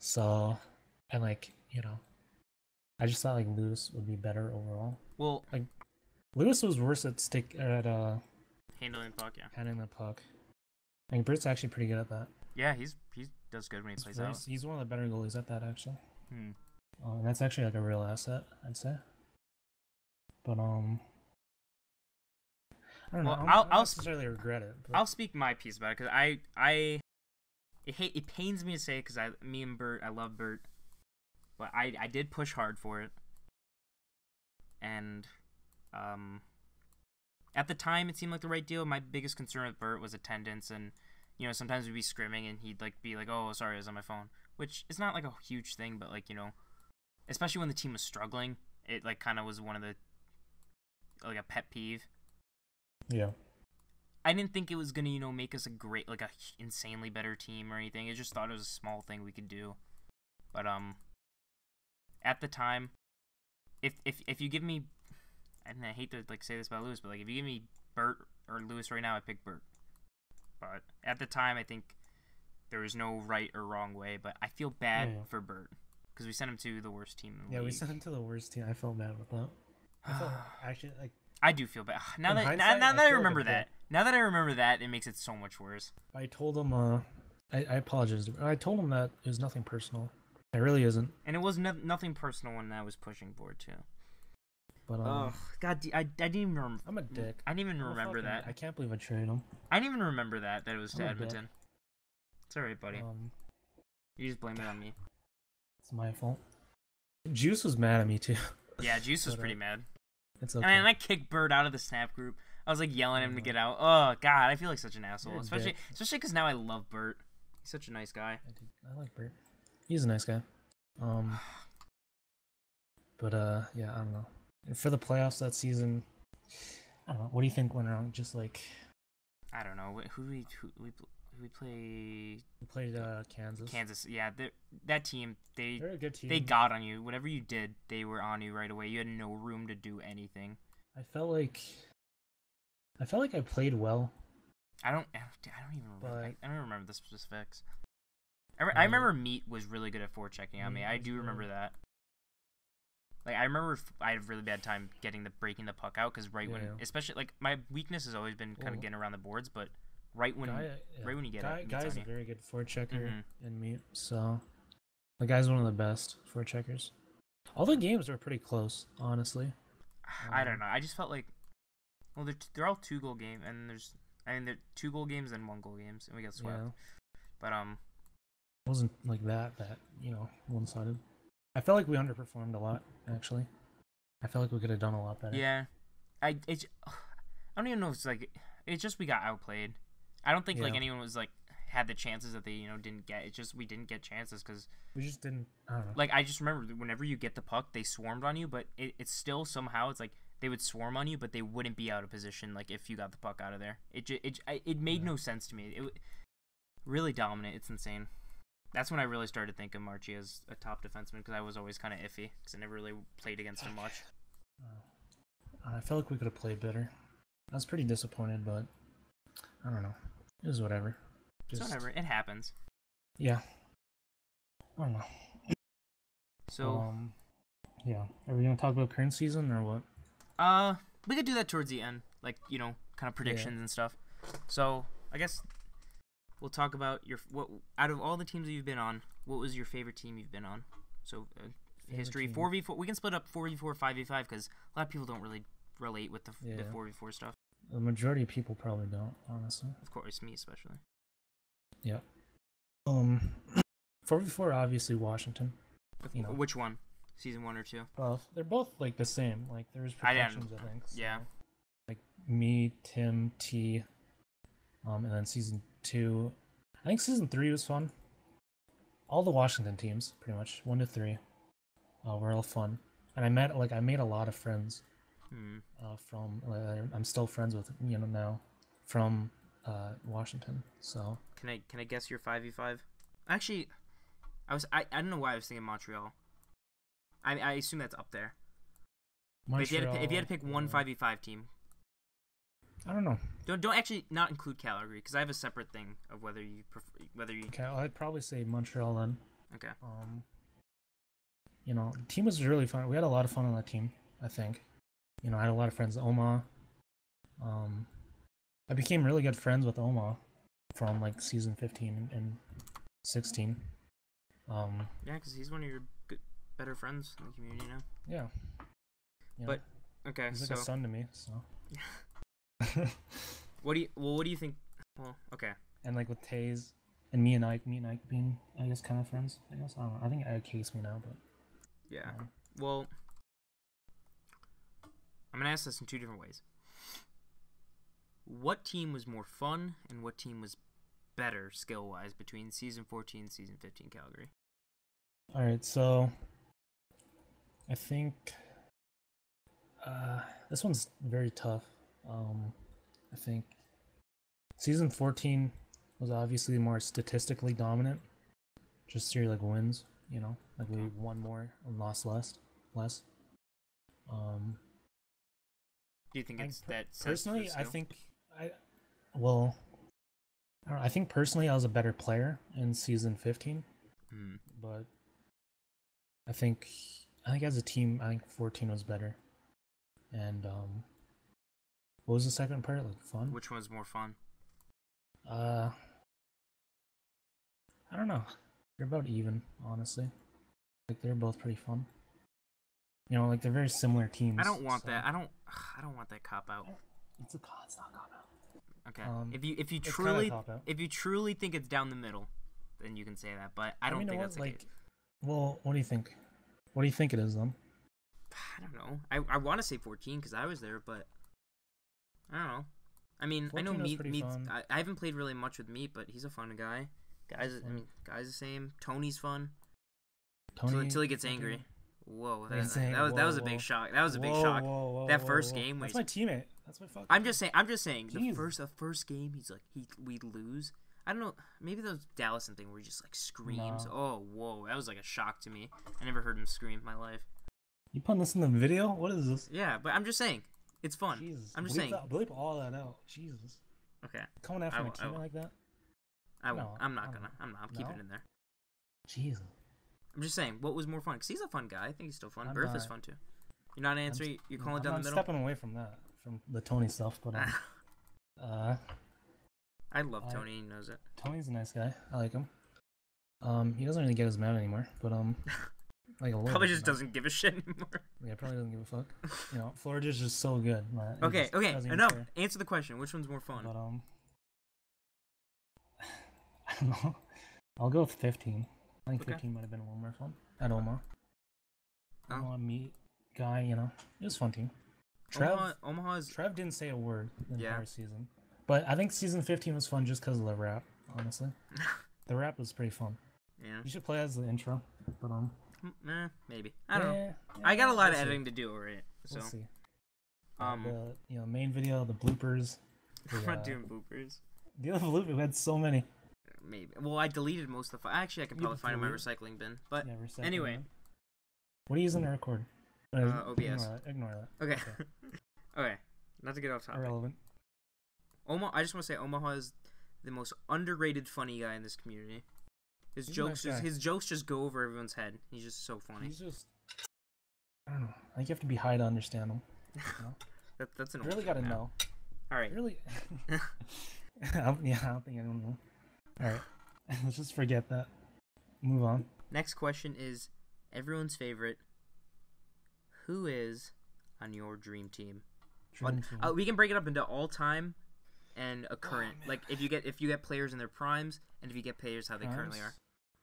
So, and like, I just thought like Lewis would be better overall. Well, like Lewis was worse at handling the puck, yeah. Handling the puck. I mean, Bert's actually pretty good at that. Yeah, he does good when he plays out. He's one of the better goalies at that, actually. And that's actually like a real asset, I'd say. But I don't know. I don't necessarily regret it. But... I'll speak my piece about it because it pains me to say because me and Bert, I love Bert, but I did push hard for it, and at the time it seemed like the right deal. My biggest concern with Bert was attendance, and sometimes we'd be scrimming and he'd like be like, "Oh, sorry, I was on my phone," which is not like a huge thing, but like especially when the team was struggling, it like kind of was one of the like a pet peeve. Yeah. I didn't think it was gonna, make us a insanely better team or anything. I just thought it was a small thing we could do. But at the time, if you give me, and I hate to like say this about Lewis, but like if you give me Bert or Lewis right now, I pick Bert. But at the time, I think there was no right or wrong way. But I feel bad for Bert because we sent him to the worst team in the league. We sent him to the worst team. I felt bad with that. I felt actually like. I do feel bad. Now that I remember that. Now that I remember that, it makes it so much worse. I told him, I apologize. I told him that it was nothing personal. It really isn't. And it was nothing personal when I was pushing for it, too. But, God, I didn't even remember. I'm a dick. I didn't even remember that. I can't believe I traded him. I didn't even remember that it was to Edmonton. It's alright, buddy. You just blame it on me. It's my fault. Juice was mad at me, too. Yeah, Juice was pretty mad. It's okay. And I kicked Bert out of the snap group. I was like yelling at him to get out. Oh God, I feel like such an asshole. Especially because now I love Bert. He's such a nice guy. I like Bert. He's a nice guy. But yeah, I don't know. For the playoffs that season, I don't know. What do you think went wrong? Just like, I don't know. Who we play? We played Kansas. Kansas, yeah. That team, they're a good team. They got on you. Whatever you did, they were on you right away. You had no room to do anything. I felt like I played well. I don't even remember. I don't remember the specifics. I remember Meat was really good at forechecking on me. I do remember that. Like I remember I had a really bad time breaking the puck out because especially like my weakness has always been kind of getting around the boards, but right when you get it, Guy's a very good forechecker in Meat. So the guy's one of the best forecheckers. All the games were pretty close, honestly. I don't know. I just felt like, well, they're all 2-goal game, and they're 2-goal games and 1-goal games, and we got swept. Yeah. But it wasn't like that one-sided. I felt like we underperformed a lot, actually. I felt like we could have done a lot better. Yeah, I don't even know if it's just we got outplayed. I don't think like anyone was like had the chances that they didn't get. It's just we didn't get chances because we just didn't. I don't know. Like I just remember whenever you get the puck, they swarmed on you, but it's still somehow it's like they would swarm on you, but they wouldn't be out of position like if you got the puck out of there. It made no sense to me. It really dominant. It's insane. That's when I really started thinking Marchie as a top defenseman because I was always kind of iffy because I never really played against him much. I felt like we could have played better. I was pretty disappointed, but I don't know. It was whatever. It's whatever. It happens. Yeah. I don't know. So, yeah. Are we gonna talk about current season or what? we could do that towards the end, like, you know, kind of predictions and stuff. So, I guess we'll talk about what out of all the teams that you've been on, what was your favorite team you've been on? So, history, 4v4. We can split up 4v4, 5v5 because a lot of people don't really relate with the 4v4 stuff. The majority of people probably don't, honestly. Of course, me especially. Yeah. 4v4 obviously Washington. You know. Which one? Season 1 or 2? Well, they're both like the same. Like there's protections, I think. So, yeah. Like me, Tim, T, and then season 2. I think season 3 was fun. All the Washington teams, pretty much 1 to 3, were all fun. And I made a lot of friends. From I'm still friends with now from Washington. So can I guess your 5v5? Actually, I don't know why I was thinking Montreal. I assume that's up there. Montreal, if you had to pick one 5v5 team, I don't know. Don't actually not include Calgary because I have a separate thing of whether you. Okay, I'd probably say Montreal then. Okay. The team was really fun. We had a lot of fun on that team. I think. I had a lot of friends. Oma. I became really good friends with Oma from like season 15 and 16. Yeah, because he's one of your better friends in the community now. Yeah. But okay, he's like a son to me. So. What do you think? Well, okay. And like with Taze and me and Ike being, I guess, kind of friends. I guess I don't know. I think Ike hates me now, but. Yeah. Well. I'm gonna ask this in 2 different ways. What team was more fun, and what team was better skill-wise between season 14 and season 15 Calgary? All right, so I think this one's very tough. I think season 14 was obviously more statistically dominant, just through like wins. Like we won more and lost less. Do you think it's that personally? I think I think personally I was a better player in season 15, but I think as a team, I think 14 was better. And what was the second part? Like fun? Which one's more fun? I don't know. They're about even, honestly. Like they're both pretty fun. Like they're very similar teams. I don't want that. I don't want that cop out. It's not cop out. Okay. If you truly think it's down the middle, then you can say that. But I don't think that's the case. Well, what do you think? What do you think it is then? I don't know. I want to say 14 because I was there, but I don't know. I mean, I know Meat. I haven't played really much with Meat, but he's a fun guy. Guys the same. Tony's fun. Until he gets angry. Whoa, that was a big shock. That was a big shock. That first game. That's my teammate. That's my fucking. I'm just saying. Jeez. The first game, he's like we lose. I don't know. Maybe the Dallison thing where he just like screams. No. Oh, whoa, that was like a shock to me. I never heard him scream in my life. You putting this in the video? What is this? Yeah, but I'm just saying, it's fun. Jesus. I'm just saying. Bleep all that out. Jesus. Okay. Coming after my teammate like that? I won't. I'm not gonna. I'm keeping it in there. Jesus. I'm just saying, what was more fun? Because he's a fun guy. I think he's still fun. Bertha's fun too. You're not answering. You're calling down the middle. I'm stepping away from that, from the Tony stuff. But I love Tony. He knows it. Tony's a nice guy. I like him. He doesn't really get as mad anymore, but like a little. Probably just doesn't give a shit anymore. Yeah, probably doesn't give a fuck. Florida's just so good. Okay, enough. Care. Answer the question. Which one's more fun? But I don't know. I'll go with 15. I think 15 might have been a little more fun at Omaha. Omaha Meat guy, it was a fun team. Trev didn't say a word the entire season, but I think season 15 was fun just because of the rap. Honestly, the rap was pretty fun. Yeah, you should play as the intro, but maybe I don't know. Yeah, I got a lot of editing to do already, so we'll see. The main video, the bloopers. I'm not doing bloopers. The other bloopers, we had so many. Maybe. Well, I deleted most of the. Actually, I can probably find it in my recycling bin. But anyway, what are you using to record? OBS. Ignore that. Okay. Okay. Not to get off topic. Irrelevant. I just want to say Omaha is the most underrated funny guy in this community. His He's a jokes nice guy. his jokes just go over everyone's head. He's just so funny. He's just, I don't know. Like you have to be high to understand him. You know? That's an You really old joke gotta now. know. All right. Really? I don't think I don't know. All right, let's just forget that. Move on. Next question is everyone's favorite. Who is on your dream team? Dream team. We can break it up into all time and a current. man. Like if you get players in their primes and if you get players how they currently are.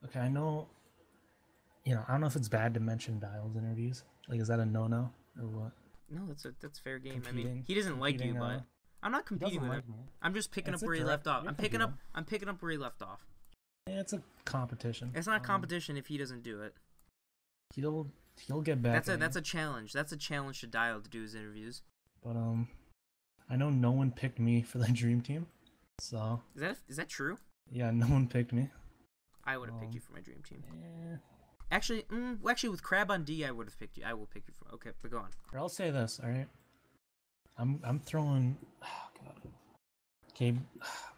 Okay, I know. I don't know if it's bad to mention Dial's interviews. Like, is that a no-no or what? No, that's fair game. I Competing- mean, he doesn't like you, competing, but I'm not competing with like him. me. I'm just picking It's up a where he direct- left off. you're I'm picking up where he left off. Yeah, it's a competition. It's not a competition if he doesn't do it. He'll get back. That's a challenge. That's a challenge to Dial to do his interviews. But I know no one picked me for the dream team, so Is that true? yeah, no one picked me. I would have picked you for my dream team. Yeah. Actually, with Crab on D, I would have picked you. I will pick you for. Okay, but go on. Or I'll say this. All right. I'm throwing. Oh God. Okay,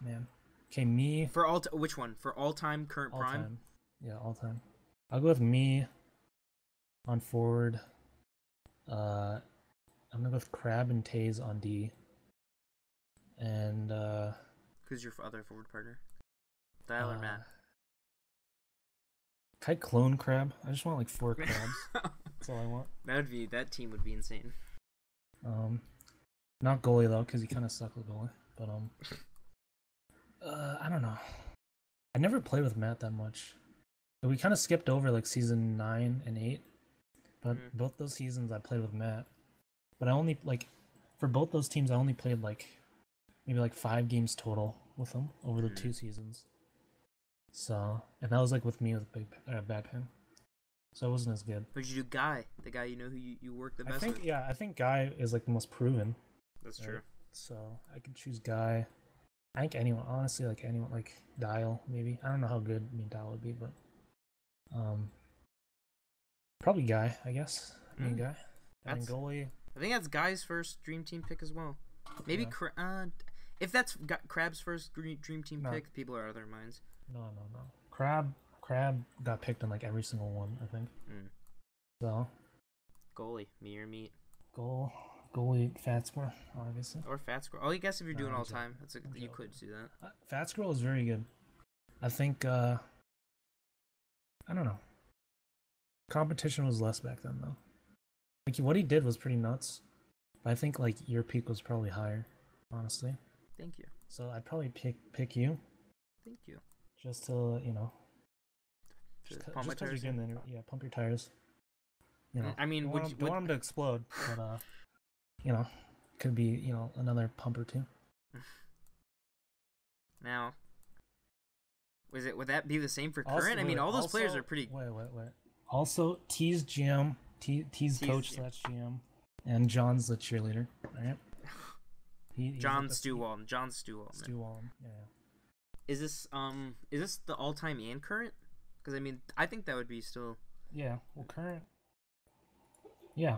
man. Okay, me. For which one? For all time current All prime. time. Yeah, all time. I'll go with me on forward. I'm gonna go with Crab and Taze on D. And Who's your other forward partner? Dial or Matt? Can I clone Crab? I just want like 4 crabs. That's all I want. That team would be insane. Not goalie though, because he kind of sucked with goalie. But I don't know. I never played with Matt that much. We kind of skipped over like season 9 and 8. But both those seasons I played with Matt. But I only for both those teams I only played maybe 5 games total with him over the 2 seasons. So, and that was with me with Bad Pen. So it wasn't as good. But you do Guy, the guy who you work the best with. I think Guy is the most proven. That's true. So I could choose Guy. I think anyone, honestly, anyone, Dial maybe. I don't know how good Dial would be, but probably Guy, I guess. Guy. And goalie. I think that's Guy's first dream team pick as well. Maybe if that's Crab's first dream team pick, people are out of their minds. No. Crab got picked on every single one, I think. So goalie, me or meat. Goalie, Fat Squirrel, obviously. Or Fat Squirrel. Oh, I guess if you're doing all time, you could do that. Fat Squirrel is very good. I think I don't know. Competition was less back then though. What he did was pretty nuts. But I think your peak was probably higher, honestly. Thank you. So I'd probably pick you. Thank you. Just to Pump my tires. Yeah, pump your tires. I mean, don't want them to explode, but could be another pump or two. Now, would that be the same for Also, current? I mean, all those players are pretty. Wait. Also, T's GM, T's coach / GM, and John's the cheerleader. All right. John Stewall. John Stewall. Stewall. Yeah. Is this the all time and current? Because I mean, I think that would be still. Yeah. Well, current. Yeah,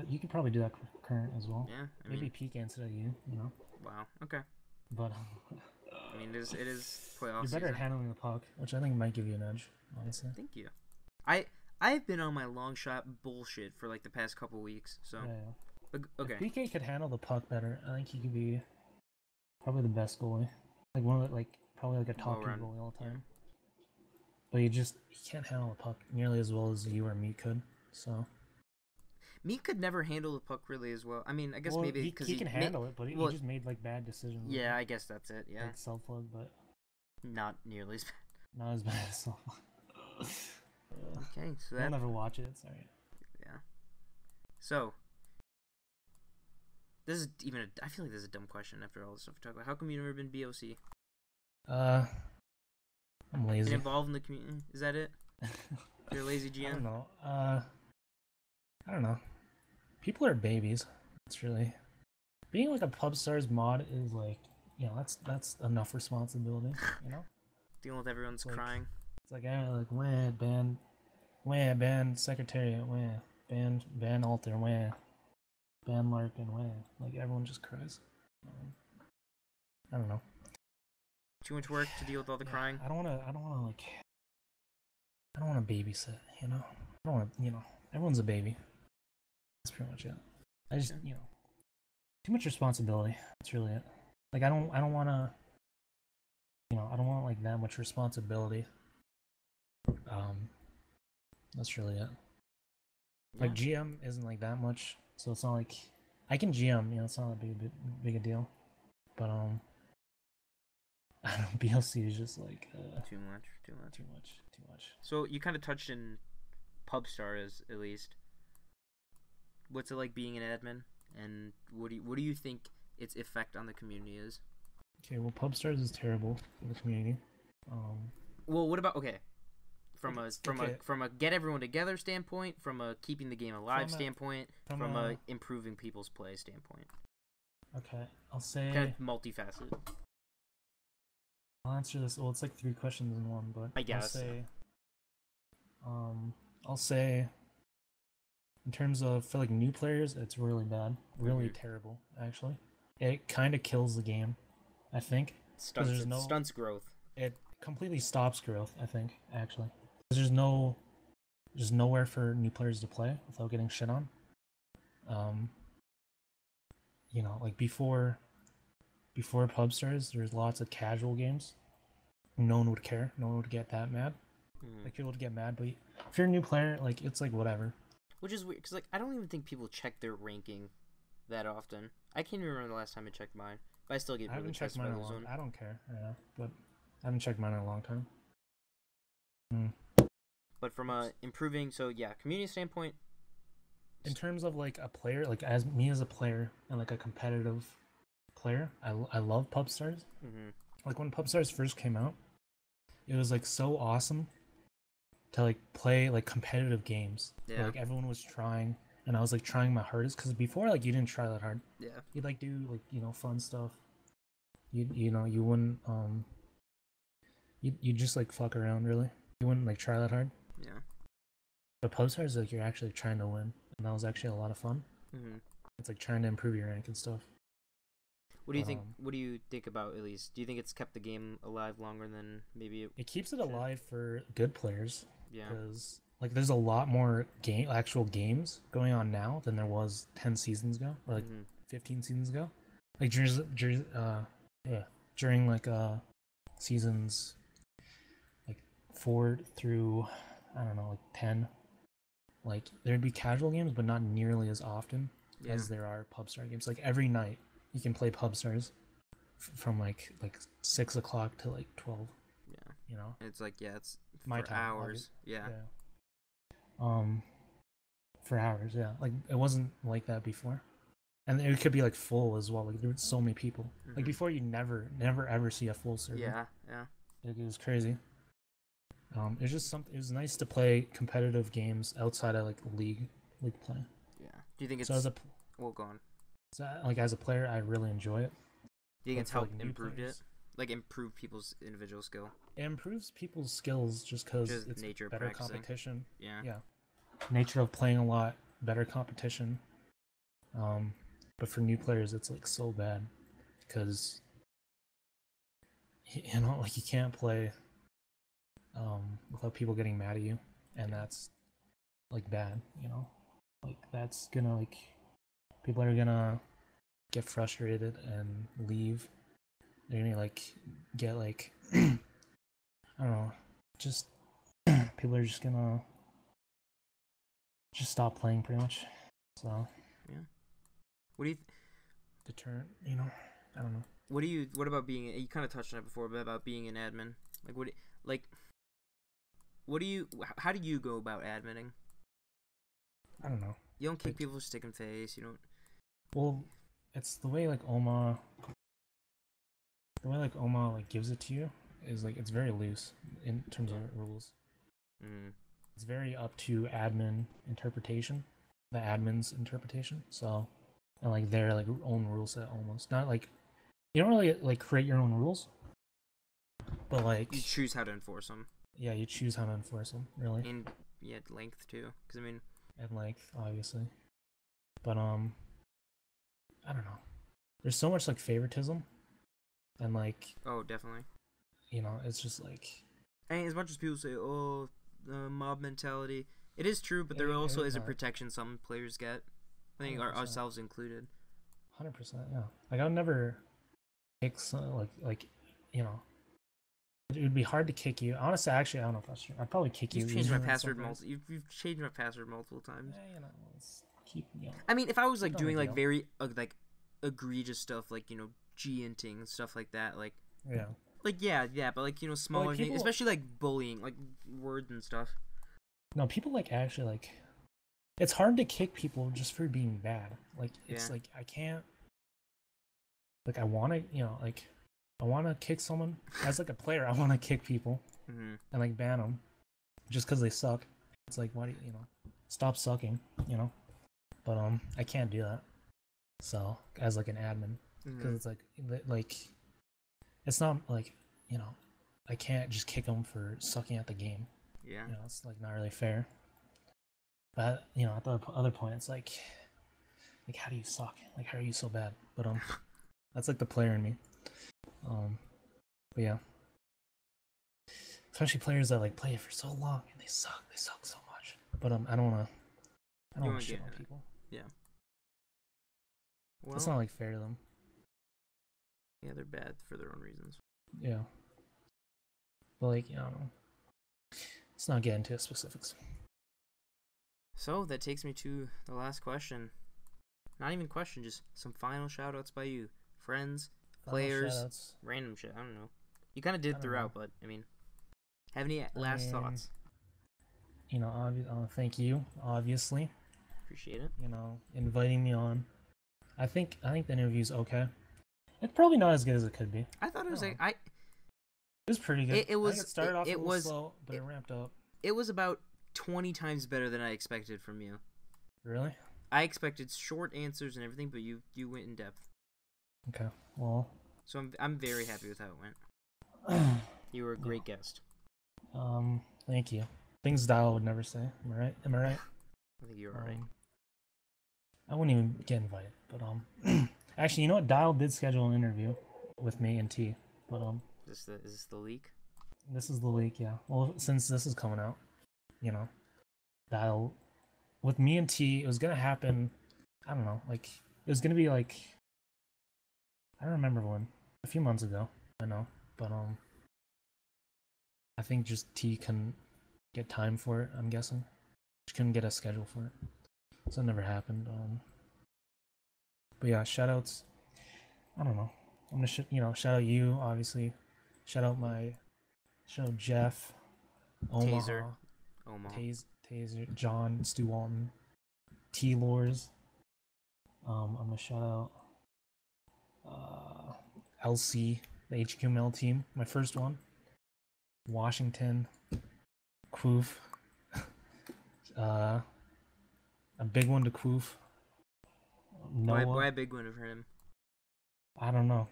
you could probably do that for current as well. Yeah, maybe peak instead of you. Wow. Okay. But I mean, it is playoffs. You're better at handling the puck, which I think might give you an edge. Honestly. Thank you. I've been on my long shot bullshit for the past couple weeks. So. Yeah. Okay. If PK could handle the puck better, I think he could be probably the best goalie. One of probably a top 2 goalie all the time. But he can't handle the puck nearly as well as you or me could. So. Me could never handle the puck really as well. I mean, I guess maybe because he can handle it, but he just made bad decisions. Yeah, I guess that's it. Yeah. Self plug, but not nearly as bad. Not as bad as self plug. Okay, so I'll never watch it. Sorry. Yeah. So. This is I feel like this is a dumb question after all the stuff we talk about. How come you've never been BOC? I'm lazy. Been involved in the community? Is that it? You're a lazy GM? I don't know. I don't know. People are babies. It's really being a Pubstars mod is that's enough responsibility. Dealing with everyone's crying. It's wah, ban secretariat, wah, ban alter, wah, ban Larkin, wah. Everyone just cries. I don't know. Too much work to deal with all the crying. I don't wanna I don't want to babysit, you know? I don't want to, everyone's a baby. That's pretty much it. I just, too much responsibility. That's really it. Like, I don't want to, I don't want, like, that much responsibility. That's really it. Like, GM isn't, like, that much, so it's not like, I can GM, it's not a big a deal. But, I don't know, BLC is just, like, Too much. Too much. So, you kind of touched in Pubstars, at least. What's it like being an admin? And what do you think its effect on the community is? Okay, well, Pubstars is terrible for the community. Well, what about from a get everyone together standpoint, from a keeping the game alive standpoint, from a improving people's play standpoint? Okay, I'll say kind of multifaceted. I'll answer this. Well, it's like 3 questions in one, but I guess. I'll say in terms of for like new players, it's really bad, really terrible. Actually, it kind of kills the game. I think stunts growth. It completely stops growth. I think actually, there's nowhere for new players to play without getting shit on. Like before Pubstars, there's lots of casual games. No one would care. No one would get that mad. Like people would get mad, but if you're a new player, like it's like whatever. Which is weird, because like I don't even think people check their ranking that often. I can't even remember the last time I checked mine, but I still get really checked mine. I don't care, but I haven't checked mine in a long time. But from a improving, community standpoint, in terms of like a player, like as a player and like a competitive player, I love Pubstars. Like when Pubstars first came out, it was like so awesome to like play like competitive games. Where, like everyone was trying, and I was like trying my hardest, because before like you didn't try that hard. You'd like do like fun stuff. You wouldn't you just like fuck around, really. You wouldn't like try that hard. But Pubstars, like you're actually trying to win, and that was actually a lot of fun. It's like trying to improve your rank and stuff. What do you think? What do you think about, at least? Do you think it's kept the game alive longer than maybe it keeps it alive for good players? Yeah. Because like there's a lot more actual games going on now than there was 10 seasons ago, or like 15 seasons ago. Like during like seasons like 4 through I don't know, like 10. Like there'd be casual games, but not nearly as often as there are Pubstar games. Like every night you can play Pubstars from like 6 o'clock to like 12. It's like it's my for time, hours. For hours, like it wasn't like that before, and it could be like full as well. Like there were so many people. Like before, you never ever see a full server. It was crazy. It's just something. It was nice to play competitive games outside of like league play. Do you think it's well, go on. So like as a player, I really enjoy it. Do you think it's helped improved it? Like improve people's individual skill. It improves people's skills just because it's nature better practicing. Competition. Yeah. Nature of playing a lot, better competition. But for new players, it's like so bad because like you can't play without people getting mad at you, and that's like bad. Like that's gonna like people are gonna get frustrated and leave. They're gonna like get like I don't know, just people are just gonna just stop playing pretty much. So what do you deterrent? I don't know. What about being? You kind of touched on it before, but about being an admin. How do you go about adminning? I don't know. You don't kick people for stick and face. You don't. Well, it's the way like Oma like gives it to you is like it's very loose in terms of rules. It's very up to admin interpretation, the admin's interpretation. So, and like their like own rule set almost. Not like you don't really like create your own rules, but like you choose how to enforce them. Yeah, you choose how to enforce them, really. And length too, because I mean. And length, obviously. But I don't know. There's so much like favoritism, and like. Oh, definitely. It's just like. And as much as people say, "Oh, mob mentality. It is true, but there also is a protection some players get. I think ourselves included. 100%, yeah. Like, I would never kick like you know, it would be hard to kick you. Honestly, actually, I don't know if that's true. I'd probably kick you. You've changed my password You've changed my password multiple times. Yeah, you know, let's keep. You know, I mean, if I was like doing like very like egregious stuff, like G-inting and stuff like that, like yeah, like yeah, but like smaller like, people, things, especially like bullying, like words and stuff. No, people like actually like. It's hard to kick people just for being bad. Like it's like I can't. Like I want to, like I want to kick someone as like a player. I want to kick people and like ban them just because they suck. It's like why do you stop sucking, But I can't do that. So as like an admin, because it's like it's not like I can't just kick them for sucking at the game. Yeah, it's like not really fair. But at the other point, it's like how do you suck? Like how are you so bad? But that's like the player in me. But yeah, especially players that like play it for so long and they suck so much. But I don't want to shit on people. Yeah. Well, it's not like fair to them. Yeah, they're bad for their own reasons. Yeah. But like I don't know. Let's not get into specifics. So that takes me to the last question. Not even question, just some final shoutouts by you, friends, players, random shit. I don't know. You kind of did throughout, but I mean, have any last thoughts? Thank you. Obviously, appreciate it. Inviting me on. I think the interview's okay. It's probably not as good as it could be. I thought it was It was pretty good. It was. It started off a little slow, but it ramped up. It was about 20 times better than I expected from you. Really? I expected short answers and everything, but you went in depth. Okay, well. So I'm very happy with how it went. You were a great guest. Thank you. Things Dial would never say. Am I right? I think you're alright. I wouldn't even get invited, but actually, you know what? Dial did schedule an interview with me and T, but Is this the leak? This is the leak, yeah. Well, since this is coming out, Dial with me and T, it was gonna happen. I don't know, like it was gonna be like I don't remember when. A few months ago, I know, but I think just T couldn't get time for it. I'm guessing she couldn't get a schedule for it, so it never happened. But yeah, shoutouts. I don't know. I'm gonna shout out you, obviously. Shout out Jeff, Omaha, Taser, John, Stu Walton, Tluers. I'm gonna shout out LC, the HQML team, my first one. Washington, Quoof. A big one to Quoof. Noah. Why a big one for him? I don't know.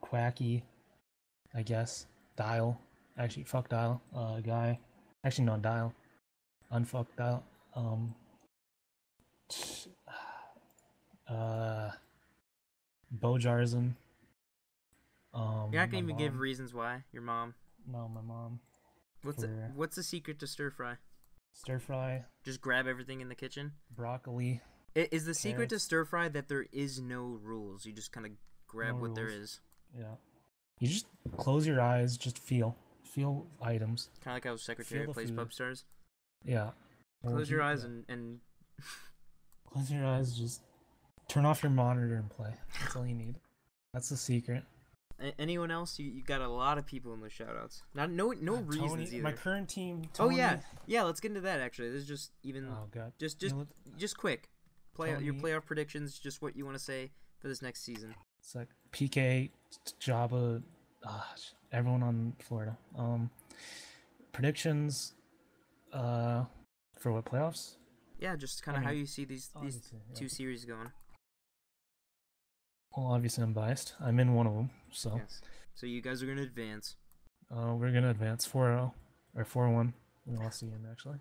Quacky, I guess. Dial. Actually, fuck Dial. Guy. Actually, no, Dial. Unfuck Dial. Bojarzen. You're not gonna even give reasons why. Your mom. No, my mom. What's the secret to stir fry? Stir fry. Just grab everything in the kitchen. Broccoli. Is the secret to stir fry that there is no rules? You just kind of grab what there is. Yeah. You just close your eyes. Just feel items. Kind of like how Secretary plays Pubstars. Yeah. Close your eyes and. Close your eyes. Just turn off your monitor and play. That's all you need. That's the secret. Anyone else? You got a lot of people in the shoutouts. No reasons Tony, either. My current team. Tony. Oh yeah. Let's get into that. Actually, this is just even. Oh god. Just quick. Your playoff predictions. Just what you want to say for this next season. It's like PK, Jabba, everyone on Florida. Predictions. For what playoffs? Yeah, just kind of how you see these two series going. Well, obviously I'm biased. I'm in one of them, so. Yes. So you guys are gonna advance. We're gonna advance 4-0 or 4-1. We lost again, actually.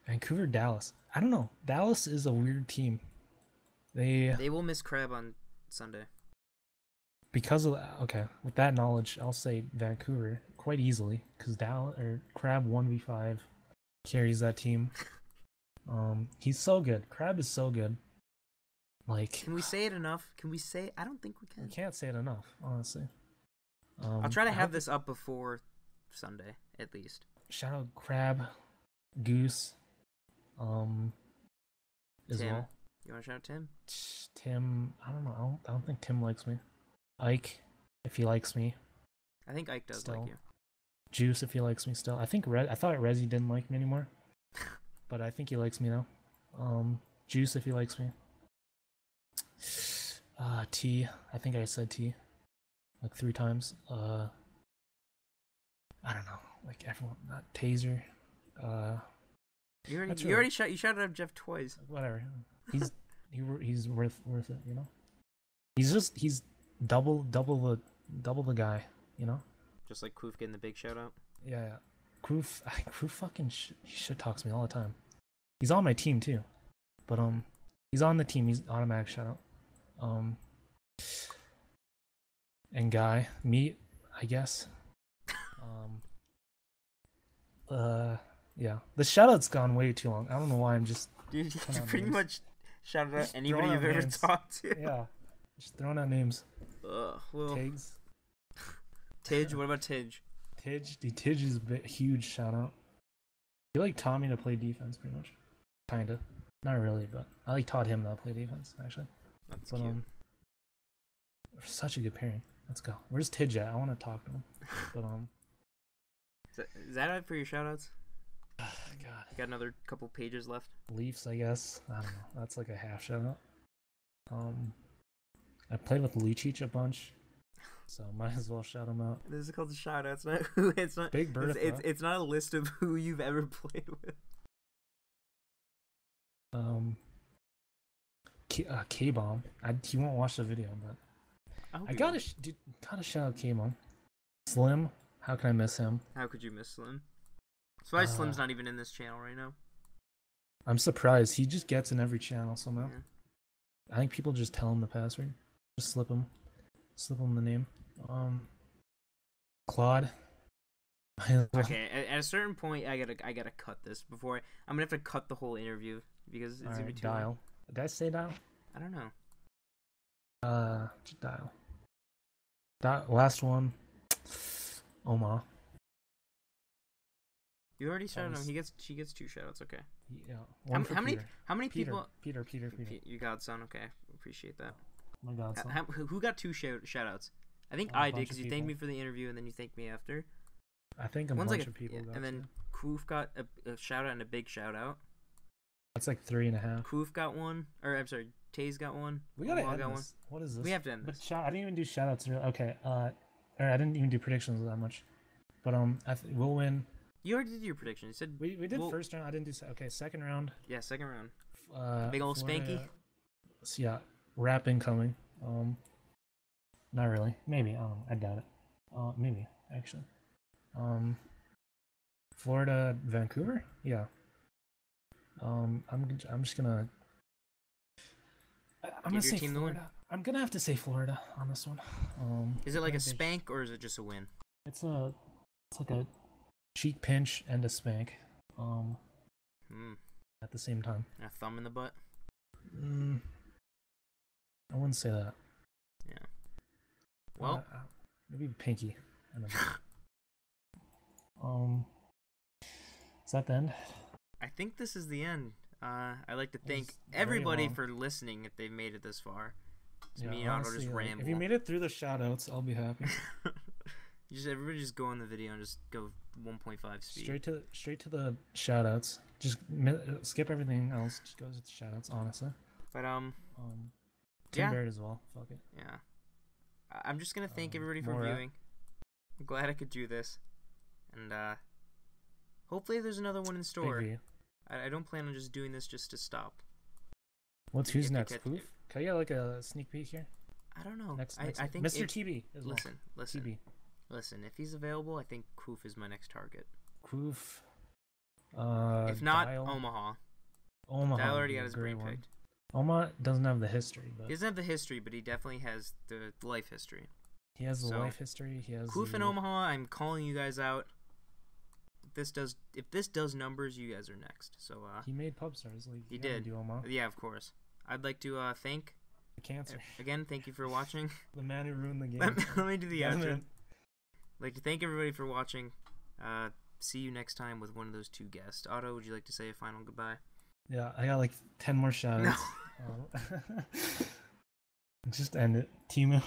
Vancouver, Dallas. I don't know. Dallas is a weird team. They will miss Crab on Sunday. because of okay, with that knowledge, I'll say Vancouver quite easily because Crab 1v5 carries that team. He's so good. Crab is so good. Like, can we say it enough? Can we say? I don't think we can. We can't say it enough, honestly. I'll try to have this up before Sunday, at least. Shout out Crab, Goose, as Tim. well. You want to shout out Tim? Tim, I don't know. I don't think Tim likes me. Ike, if he likes me. I think Ike does like you. Juice, if he likes me still. I thought Rezi didn't like me anymore, but I think he likes me now. Juice, if he likes me. T, I think I said T like 3 times. I don't know, like everyone, not Taser. You shouted out Jeff twice. Whatever. He's worth it, you know. He's double the guy, you know. Just like Koof getting the big shout out. Yeah. Koof fucking shit talks me all the time. He's on my team too, but he's on the team. He's automatic shout out. And Guy, me, I guess. Yeah. The shout-out's gone way too long. I don't know why I'm just... Dude, you pretty much shouted out anybody you've ever talked to. Yeah. Just throwing out names. Well... Tigs. Tidge, what about Tidge? Tidge is a huge shout-out. You like Tommy to play defense, pretty much. Kinda. Not really, but I like taught him to play defense, actually. That's cute. Such a good pairing. Let's go. Where's Tidge at? I want to talk to him. But Is that it for your shoutouts? God. You got another couple pages left. Leafs, I guess. I don't know. That's like a half shoutout. I played with Lucic a bunch, so might as well shout him out. This is called the shoutouts, not who. It's not Big Bertha. It's not a list of who you've ever played with. K-Bomb. He won't watch the video, but I gotta shout out K-Bomb. Slim, how can I miss him? How could you miss Slim? That's why Slim's not even in this channel right now. I'm surprised. He just gets in every channel somehow. Yeah. I think people just tell him the password. Just slip him the name. Claude. Okay, at a certain point, I gotta cut this before I'm gonna have to cut the whole interview because it's gonna be too Dial. long. Did I say Dial? I don't know. Dial. Last one. Oma. You already shouted him. She gets 2 shoutouts. Okay. Yeah. How many people? Peter. Your godson. Okay, appreciate that. My godson. Who got 2 shoutouts? I think I did because you thanked me for the interview and then you thanked me after. I think a bunch of people got. And then Koof got a shout out and a big shout out. That's like 3.5. Koof got 1, or I'm sorry, Taze got 1. We gotta end this. What is this? We have to end this. But I didn't even do shoutouts. Okay. Or I didn't even do predictions that much. But we'll win. You already did your prediction. You said we did first round. I didn't do second round. Yeah, second round. Big old Spanky. So yeah, rap incoming. Not really. Maybe. I don't know. I doubt it. Maybe actually. Florida, Vancouver. Yeah. I'm just gonna. I'm gonna say Florida. I'm gonna have to say Florida on this one. Is it like a spank or is it just a win? It's like a cheek pinch and a spank. At the same time. A thumb in the butt. I wouldn't say that. Yeah. Well, maybe pinky. And a is that the end? I think this is the end. I'd like to thank everybody for listening if they've made it this far. Me and Otto just ramble. If you made it through the shoutouts, I'll be happy. Everybody just go in the video and just go 1.5 speed. Straight to the shoutouts. Just skip everything else. Just go to the shoutouts, honestly. But Tim Baird as well. Fuck it. Yeah. I'm just gonna thank everybody for viewing. I'm glad I could do this, and hopefully there's another one in store. I don't plan on just doing this just to stop. Who's next? Can I get like a sneak peek here? I don't know. Next I think Mr. TB as well. Listen. TB. Listen, if he's available, I think Koof is my next target. Koof. If not, Dial. Omaha. Dial already got his brain picked. Omaha doesn't have the history, but he doesn't have the history, but he definitely has the life history. He has the So, life history. He has Goof in the... Omaha, I'm calling you guys out. If this does numbers, you guys are next. So He made Pubstars. Like, he you gotta did. do Omaha. Yeah, of course. I'd like to thank The cancer. again. Thank you for watching. The man who ruined the game. Let me do the Yeah, outro. man. I'd like to thank everybody for watching. See you next time with one of those two guests. Otto, would you like to say a final goodbye? Yeah, I got like 10 more shoutouts. No. Just end it. Timo.